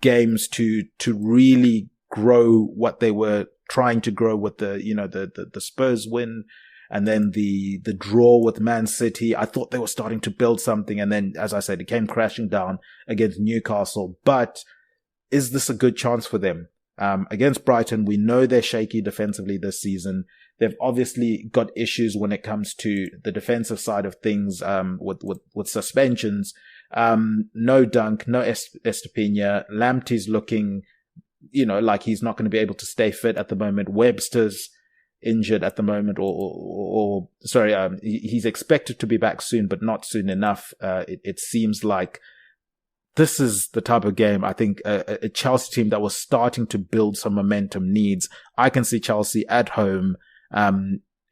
S6: games to really grow what they were trying to grow with the Spurs win. And then the draw with Man City, I thought they were starting to build something. And then, as I said, it came crashing down against Newcastle. But is this a good chance for them? Against Brighton, we know they're shaky defensively this season. They've obviously got issues when it comes to the defensive side of things, with suspensions. No Dunk, no Estepina. Lamptey's looking, like he's not going to be able to stay fit at the moment. Webster's injured at the moment, he's expected to be back soon, but not soon enough. It seems like this is the type of game I think a Chelsea team that was starting to build some momentum needs. I can see Chelsea at home,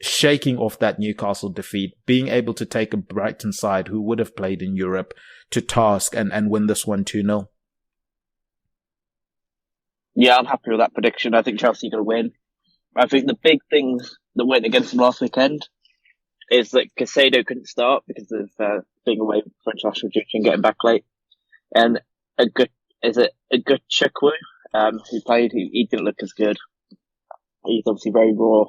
S6: shaking off that Newcastle defeat, being able to take a Brighton side who would have played in Europe to task and win this one 2-0.
S7: Yeah, I'm happy with that prediction. I think Chelsea are going to win. I think the big things that went against them last weekend is that Caicedo couldn't start because of being away for international duty and getting back late. And a good Chukwu, who played, he didn't look as good. He's obviously very raw,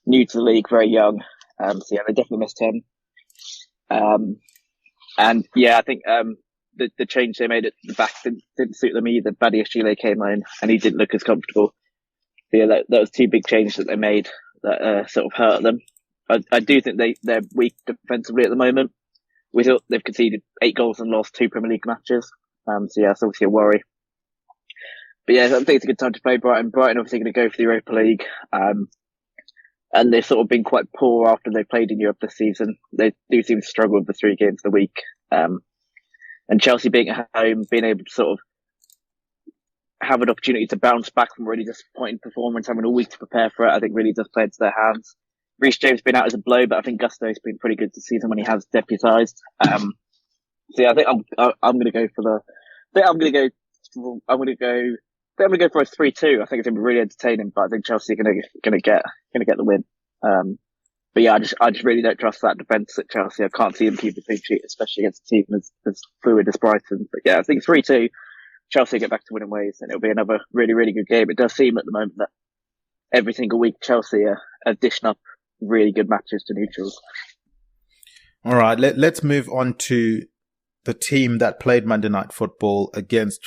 S7: new to the league, very young. They definitely missed him. I think the change they made at the back didn't suit them either. Badiashile came in and he didn't look as comfortable. That was two big changes that they made that sort of hurt them. I do think they're weak defensively at the moment. We thought they've conceded 8 goals and lost 2 Premier League matches. It's obviously a worry. But I think it's a good time to play Brighton. Brighton obviously going to go for the Europa League. And they've sort of been quite poor after they played in Europe this season. They do seem to struggle with the 3 games of the week. And Chelsea being at home, being able to sort of have an opportunity to bounce back from a really disappointing performance, having a week to prepare for it, I think really does play into their hands. Reece James has been out as a blow, but I think Gusto's been pretty good this season when he has deputised. I think I'm going to go for I'm going to go for a 3-2. I think it's going to be really entertaining, but I think Chelsea are going to get the win. I just really don't trust that defence at Chelsea. I can't see them keep a clean sheet, especially against a team as fluid as Brighton. But I think 3-2. Chelsea get back to winning ways, and it'll be another really, really good game. It does seem at the moment that every single week Chelsea are dishing up really good matches to neutrals.
S6: All right, let's move on to the team that played Monday Night Football against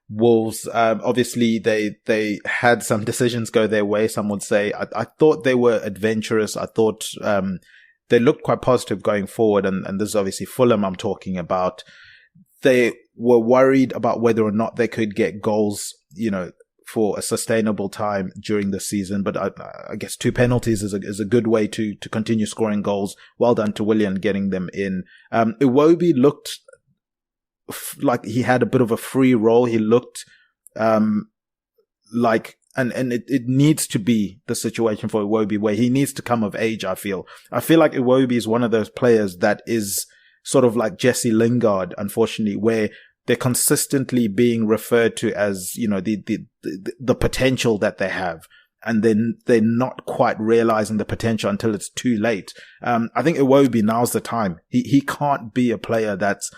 S6: Wolves. Obviously, they had some decisions go their way, some would say. I thought they were adventurous. I thought they looked quite positive going forward, and this is obviously Fulham I'm talking about. They were worried about whether or not they could get goals, for a sustainable time during the season. But I guess 2 penalties is a good way to continue scoring goals. Well done to Willian getting them in. Iwobi looked like he had a bit of a free role. He looked like, and it needs to be the situation for Iwobi where he needs to come of age, I feel like Iwobi is one of those players that is sort of like Jesse Lingard, unfortunately, where they're consistently being referred to as, the potential that they have. And then they're not quite realizing the potential until it's too late. I think Iwobi, now's the time. He can't be a player that's,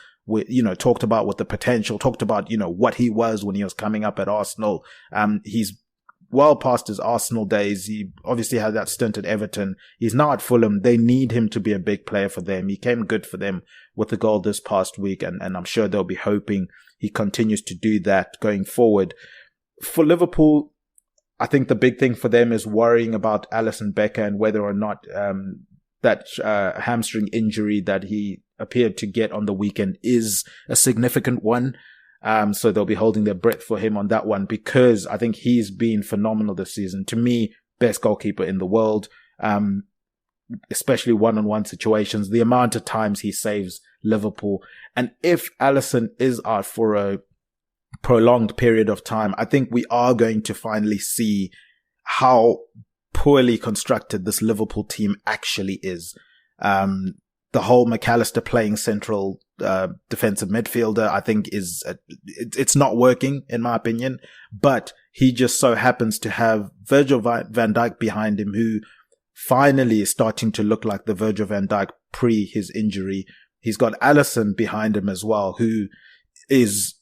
S6: talked about with the potential, talked about, what he was when he was coming up at Arsenal. He's well past his Arsenal days. He obviously had that stint at Everton. He's now at Fulham. They need him to be a big player for them. He came good for them with the goal this past week, and I'm sure they'll be hoping he continues to do that going forward. For Liverpool, I think the big thing for them is worrying about Alisson Becker and whether or not that hamstring injury that he appeared to get on the weekend is a significant one. So they'll be holding their breath for him on that one, because I think he's been phenomenal this season. To me, best goalkeeper in the world, especially one-on-one situations, the amount of times he saves Liverpool. And if Alisson is out for a prolonged period of time, I think we are going to finally see how poorly constructed this Liverpool team actually is. The whole McAllister playing central defensive midfielder, I think it's not working in my opinion, but he just so happens to have Virgil van Dijk behind him, who finally is starting to look like the Virgil van Dijk pre his injury. He's got Alisson behind him as well, who is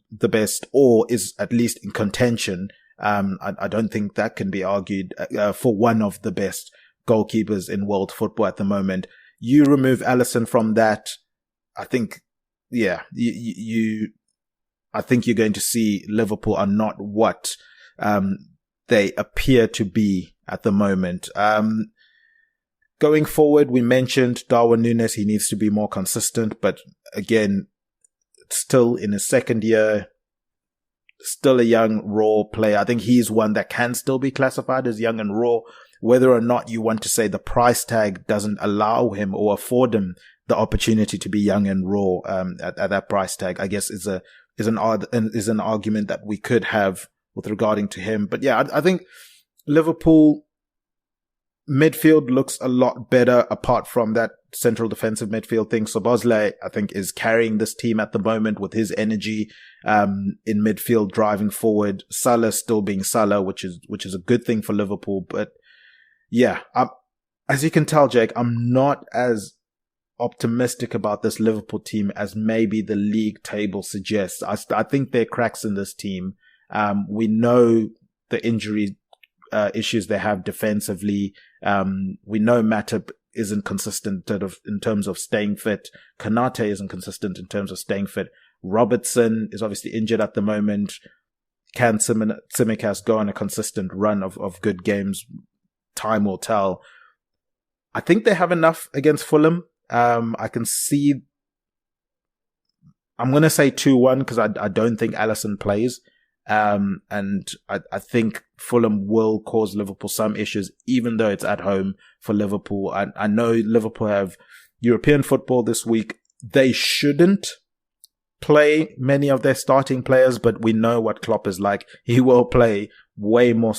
S6: the best, or is at least in contention. I don't think that can be argued for one of the best goalkeepers in world football at the moment. You remove Alisson from that, I think, I think you're going to see Liverpool are not what they appear to be at the moment. Going forward, we mentioned Darwin Núñez. He needs to be more consistent, but again, still in his second year, still a young, raw player. I think he's one that can still be classified as young and raw. Whether or not you want to say the price tag doesn't allow him or afford him the opportunity to be young and raw at that price tag, I guess is an argument that we could have with regarding to him. But yeah, I think Liverpool midfield looks a lot better apart from that central defensive midfield thing. So Bosley, I think, is carrying this team at the moment with his energy in midfield, driving forward. Salah still being Salah, which is a good thing for Liverpool. But yeah, as you can tell, Jake, I'm not as optimistic about this Liverpool team as maybe the league table suggests. I think there are cracks in this team. We know the injury issues they have defensively. We know Matip isn't consistent in terms of staying fit. Konate isn't consistent in terms of staying fit. Robertson is obviously injured at the moment. Can Tsimikas go on a consistent run of good games? Time will tell. I think they have enough against Fulham. I can see, I'm going to say 2-1 because I don't think Alisson plays. And I think Fulham will cause Liverpool some issues, even though it's at home for Liverpool. I know Liverpool have European football this week. They shouldn't play many of their starting players, but we know what Klopp is like. He will play way more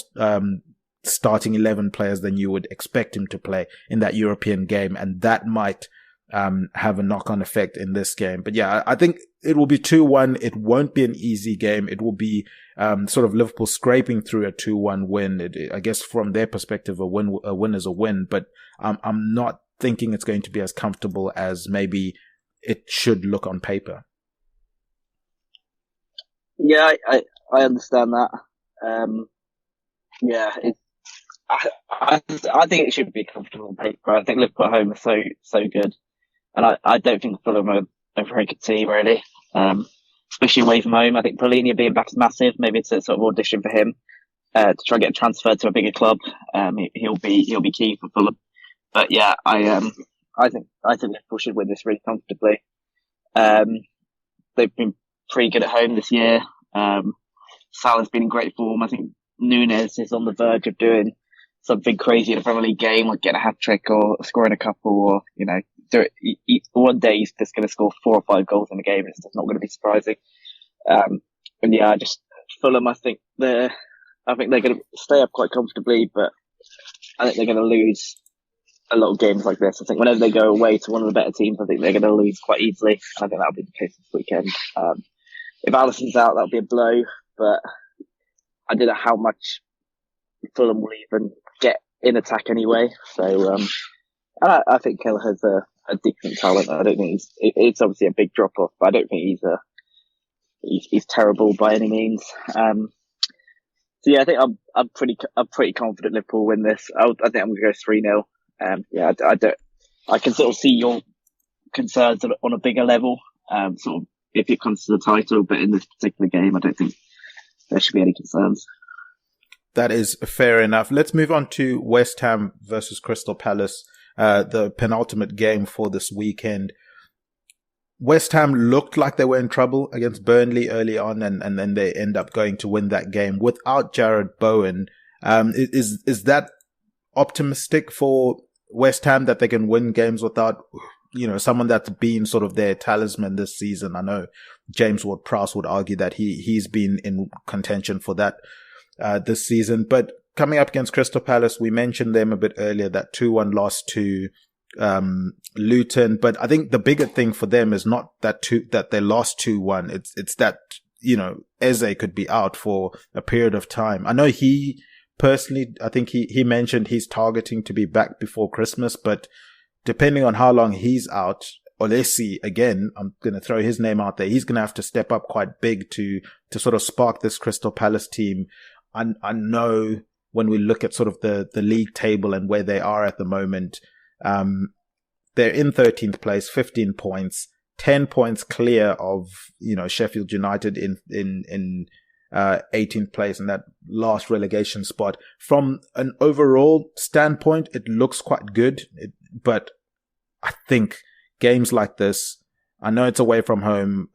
S6: starting 11 players than you would expect him to play in that European game, and that might have a knock-on effect in this game. But yeah, I think it will be 2-1. It won't be an easy game. It will be sort of Liverpool scraping through a 2-1 win. I guess from their perspective, a win is a win, but I'm not thinking it's going to be as comfortable as maybe it should look on paper.
S7: Yeah, I understand that. Yeah, I think it should be comfortable on paper. I think Liverpool at home are so good, and I don't think Fulham are a very good team really. Especially away from home. I think Paulinho being back is massive. Maybe it's a sort of audition for him to try and get transferred to a bigger club. He'll be key for Fulham. But yeah, I think Liverpool should win this really comfortably. They've been pretty good at home this year. Salah's been in great form. I think Nunes is on the verge of doing something crazy in a Premier League game, like getting a hat trick or scoring a couple, or one day he's just going to score 4 or 5 goals in a game. It's just not going to be surprising. And yeah, Fulham. I think they're going to stay up quite comfortably, but I think they're going to lose a lot of games like this. I think whenever they go away to one of the better teams, I think they're going to lose quite easily. And I think that'll be the case this weekend. If Alisson's out, that'll be a blow, but I don't know how much Fulham will even get in attack anyway. So, I think Kelleher's a decent talent. I don't think it's obviously a big drop off, but I don't think he's terrible by any means. So yeah, I think I'm pretty confident Liverpool win this. I think I'm going to go 3-0. Yeah, I can sort of see your concerns on a bigger level, sort of if it comes to the title, but in this particular game, I don't think there should be any concerns.
S6: That is fair enough. Let's move on to West Ham versus Crystal Palace, the penultimate game for this weekend. West Ham looked like they were in trouble against Burnley early on, and then they end up going to win that game without Jared Bowen. Is that optimistic for West Ham that they can win games without, someone that's been sort of their talisman this season? I know James Ward-Prowse would argue that he's been in contention for that this season. But coming up against Crystal Palace, we mentioned them a bit earlier, that 2-1 loss to Luton. But I think the bigger thing for them is not that they lost 2-1. It's that, Eze could be out for a period of time. I know he personally, I think he mentioned he's targeting to be back before Christmas, but depending on how long he's out, Olesi, again, I'm going to throw his name out there. He's going to have to step up quite big to sort of spark this Crystal Palace team. I know when we look at sort of the league table and where they are at the moment, they're in 13th place, 15 points, 10 points clear of, Sheffield United in 18th place in that last relegation spot. From an overall standpoint, it looks quite good, but I think games like this, I know it's away from home,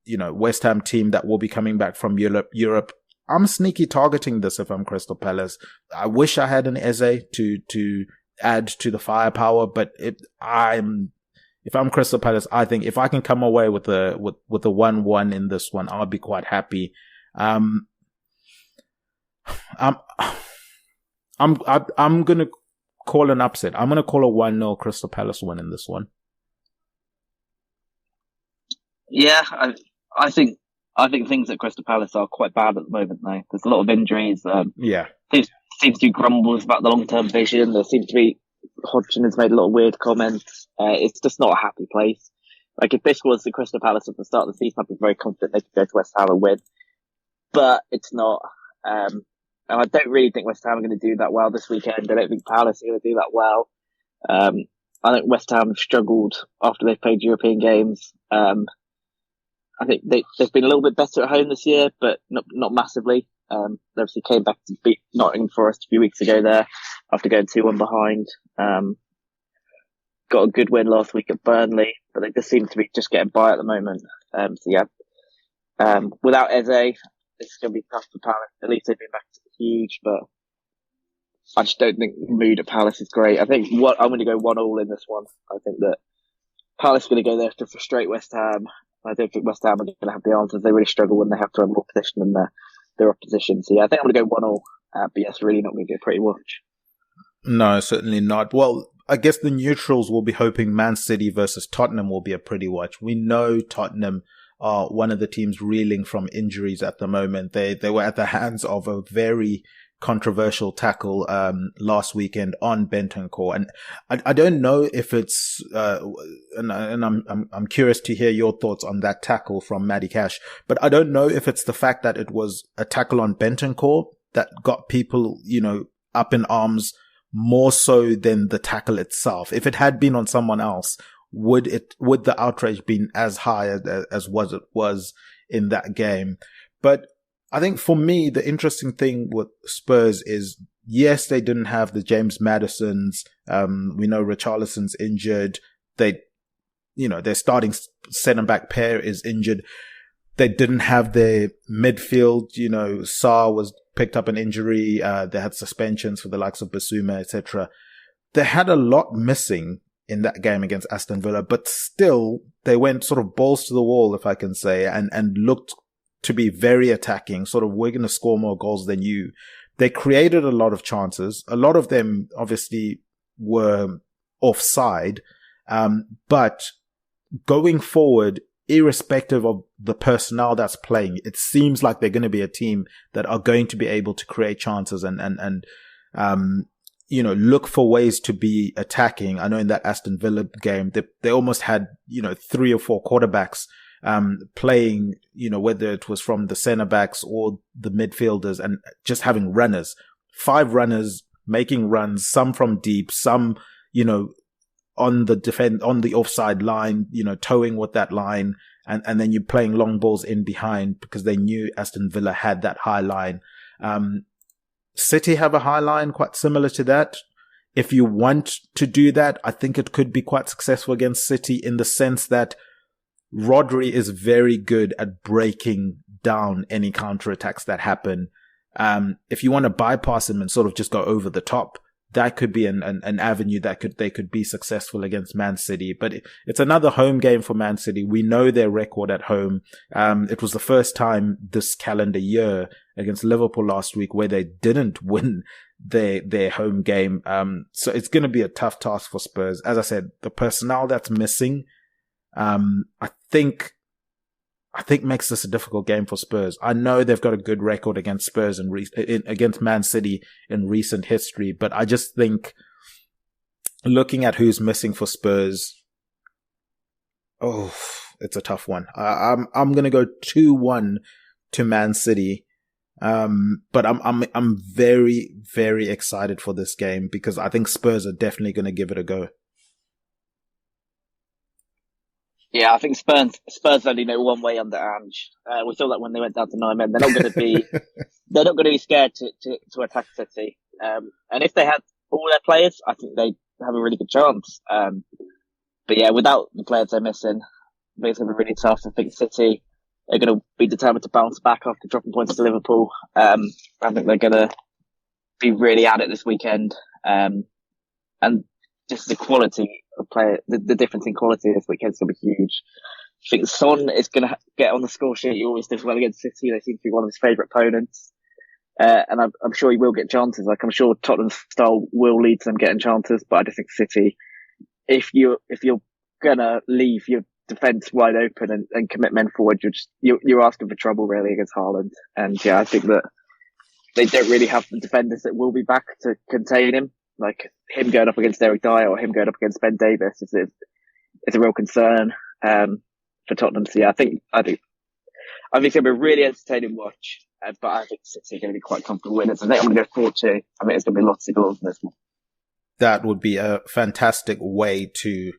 S6: West Ham team that will be coming back from Europe. I'm sneaky targeting this if I'm Crystal Palace. I wish I had an Eze to add to the firepower, but if I'm Crystal Palace, I think if I can come away with a 1-1 in this one, I'll be quite happy. I'm gonna call an upset. I'm gonna call a 1-0 Crystal Palace win in this one.
S7: Yeah, I think things at Crystal Palace are quite bad at the moment, though. There's a lot of injuries. Seems to be grumbles about the long-term vision. There seems to be, Hodgson has made a lot of weird comments. It's just not a happy place. Like, if this was the Crystal Palace at the start of the season, I'd be very confident they could go to West Ham and win. But it's not. And I don't really think West Ham are going to do that well this weekend. I don't think Palace are going to do that well. I think West Ham have struggled after they've played European games. I think they've been a little bit better at home this year, but not massively. They obviously came back to beat Nottingham Forest a few weeks ago there after going 2-1 behind. Got a good win last week at Burnley, but they just seem to be just getting by at the moment. Without Eze, it's going to be tough for Palace. At least they've been back to huge, but I just don't think the mood at Palace is great. I think I'm going to go 1-1 in this one. I think that Palace are going to go there to frustrate West Ham. I don't think West Ham are going to have the answers. They really struggle when they have to have more possession than their opposition. So yeah, I think I'm going to go 1-1. But yeah, it's really not going to be a pretty watch.
S6: No, certainly not. Well, I guess the neutrals will be hoping Man City versus Tottenham will be a pretty watch. We know Tottenham are one of the teams reeling from injuries at the moment. They were at the hands of a very controversial tackle last weekend on Bentancur, and I don't know if it's and I'm curious to hear your thoughts on that tackle from Matty Cash, but I don't know if it's the fact that it was a tackle on Bentancur that got people, up in arms more so than the tackle itself. If it had been on someone else, would the outrage been as high as what it was in that game? But I think for me, the interesting thing with Spurs is, yes, they didn't have the James Maddisons. We know Richarlison's injured. Their starting centre back pair is injured. They didn't have their midfield. Sarr was picked up an injury. They had suspensions for the likes of Basuma, etc. They had a lot missing in that game against Aston Villa, but still they went sort of balls to the wall, if I can say, and looked to be very attacking, sort of, we're going to score more goals than you. They created a lot of chances. A lot of them obviously were offside. But going forward, irrespective of the personnel that's playing, it seems like they're going to be a team that are going to be able to create chances and look for ways to be attacking. I know in that Aston Villa game, they almost had, 3 or 4 quarterbacks playing, whether it was from the centre backs or the midfielders, and just having runners, 5 runners making runs, some from deep, some, on the offside line, towing with that line. And then you're playing long balls in behind because they knew Aston Villa had that high line. City have a high line quite similar to that. If you want to do that, I think it could be quite successful against City in the sense that Rodri is very good at breaking down any counterattacks that happen. If you want to bypass him and sort of just go over the top, that could be an avenue that they could be successful against Man City. But it's another home game for Man City. We know their record at home. It was the first time this calendar year against Liverpool last week where they didn't win their home game. So it's going to be a tough task for Spurs. As I said, the personnel that's missing, I think makes this a difficult game for Spurs. I know they've got a good record against Spurs and against Man City in recent history, but I just think looking at who's missing for Spurs, it's a tough one. I'm going to go 2-1 to Man City. But I'm very, very excited for this game because I think Spurs are definitely going to give it a go.
S7: Yeah, I think Spurs only know one way under Ange. We saw that when they went down to 9 men. They're not going to be, they're not going to be scared to attack City. And if they had all their players, I think they'd have a really good chance. But yeah, without the players they're missing, it's going to be really tough. I think City are going to be determined to bounce back after dropping points to Liverpool. I think they're going to be really at it this weekend. And just the quality of player, the difference in quality this weekend is going to be huge. I think Son is going to get on the score sheet. He always does well against City. They seem to be one of his favourite opponents. And I'm sure he will get chances. Like, I'm sure Tottenham's style will lead to them getting chances, but I just think City, if you're going to leave your defence wide open and commit men forward, you're asking for trouble really against Haaland. And yeah, I think that they don't really have the defenders that will be back to contain him. Like him going up against Eric Dyer or him going up against Ben Davies is a real concern for Tottenham. So yeah, I think it's going to be a really entertaining watch. But I think City are going to be quite comfortable winners. I think I'm going to go 4-2. I think it's going to be lots of goals in this one.
S6: That would be a fantastic way to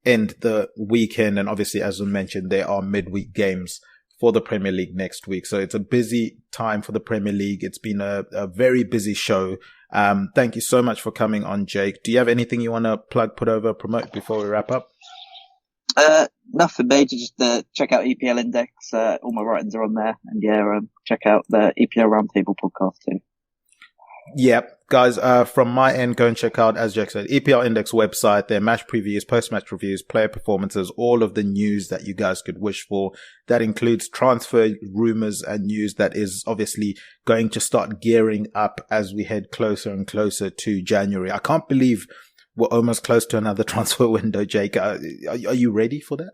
S6: end the weekend. And obviously, as we mentioned, there are midweek games for the Premier League next week. So it's a busy time for the Premier League. It's been a very busy show. Thank you so much for coming on, Jake. Do you have anything you want to plug, put over, promote before we wrap up?
S7: Nothing major. Just check out EPL Index. All my writings are on there. And yeah, check out the EPL Roundtable podcast too.
S6: Yep. Guys, from my end, go and check out, as Jack said, EPL Index website, their match previews, post-match reviews, player performances, all of the news that you guys could wish for. That includes transfer rumors and news that is obviously going to start gearing up as we head closer and closer to January. I can't believe we're almost close to another transfer window, Jake. Are you ready for that?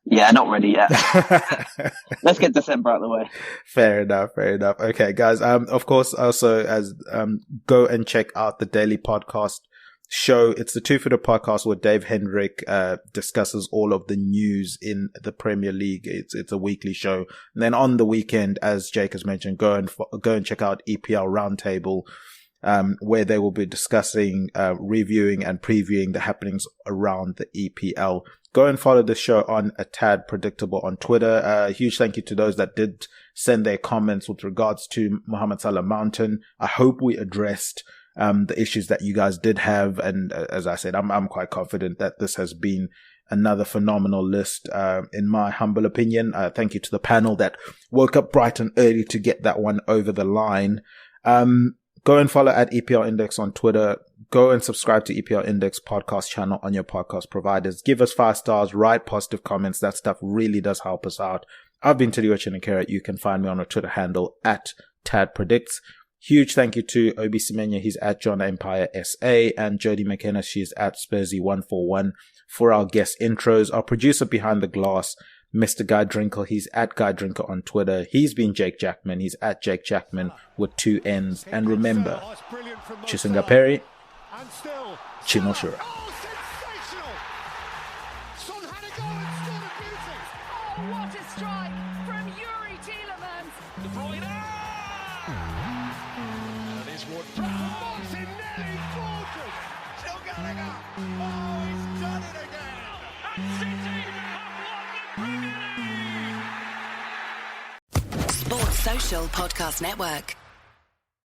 S7: Yeah, not ready yet. Let's get December out of the way.
S6: Fair enough. Okay, guys. Of course, also go and check out the daily podcast show. It's the Two Footer podcast where Dave Hendrick discusses all of the news in the Premier League. It's a weekly show. And then on the weekend, as Jake has mentioned, go and check out EPL Roundtable, where they will be discussing, reviewing and previewing the happenings around the EPL. Go and follow the show on @TadPredictable on Twitter. Huge thank you to those that did send their comments with regards to Mohamed Salah Mountain. I hope we addressed the issues that you guys did have. And as I said, I'm quite confident that this has been another phenomenal list, in my humble opinion. Thank you to the panel that woke up bright and early to get that one over the line. Go and follow @EPL Index on Twitter. Go and subscribe to EPL Index podcast channel on your podcast providers. Give us 5 stars, write positive comments. That stuff really does help us out. I've been Tadiwa Chinakera. You can find me on our Twitter handle @TadPredicts. Huge thank you to Obi Semenya. He's @JohnEmpireSA, and Jodie McKenna. She's @Spursy141 for our guest intros. Our producer behind the glass, Mr. Guy Drinkle. He's @GuyDrinker on Twitter. He's been Jake Jackman. He's @JakeJackman with 2 N's. And remember, Chisingaperi, Chinoshura.
S4: What a strike from Yuri Tielemans. De Bruyne! And this would Martinelli, gorgeous. Still going up. Oh, he's done it again. And City have won the Premier League.
S11: Sports Social Podcast Network.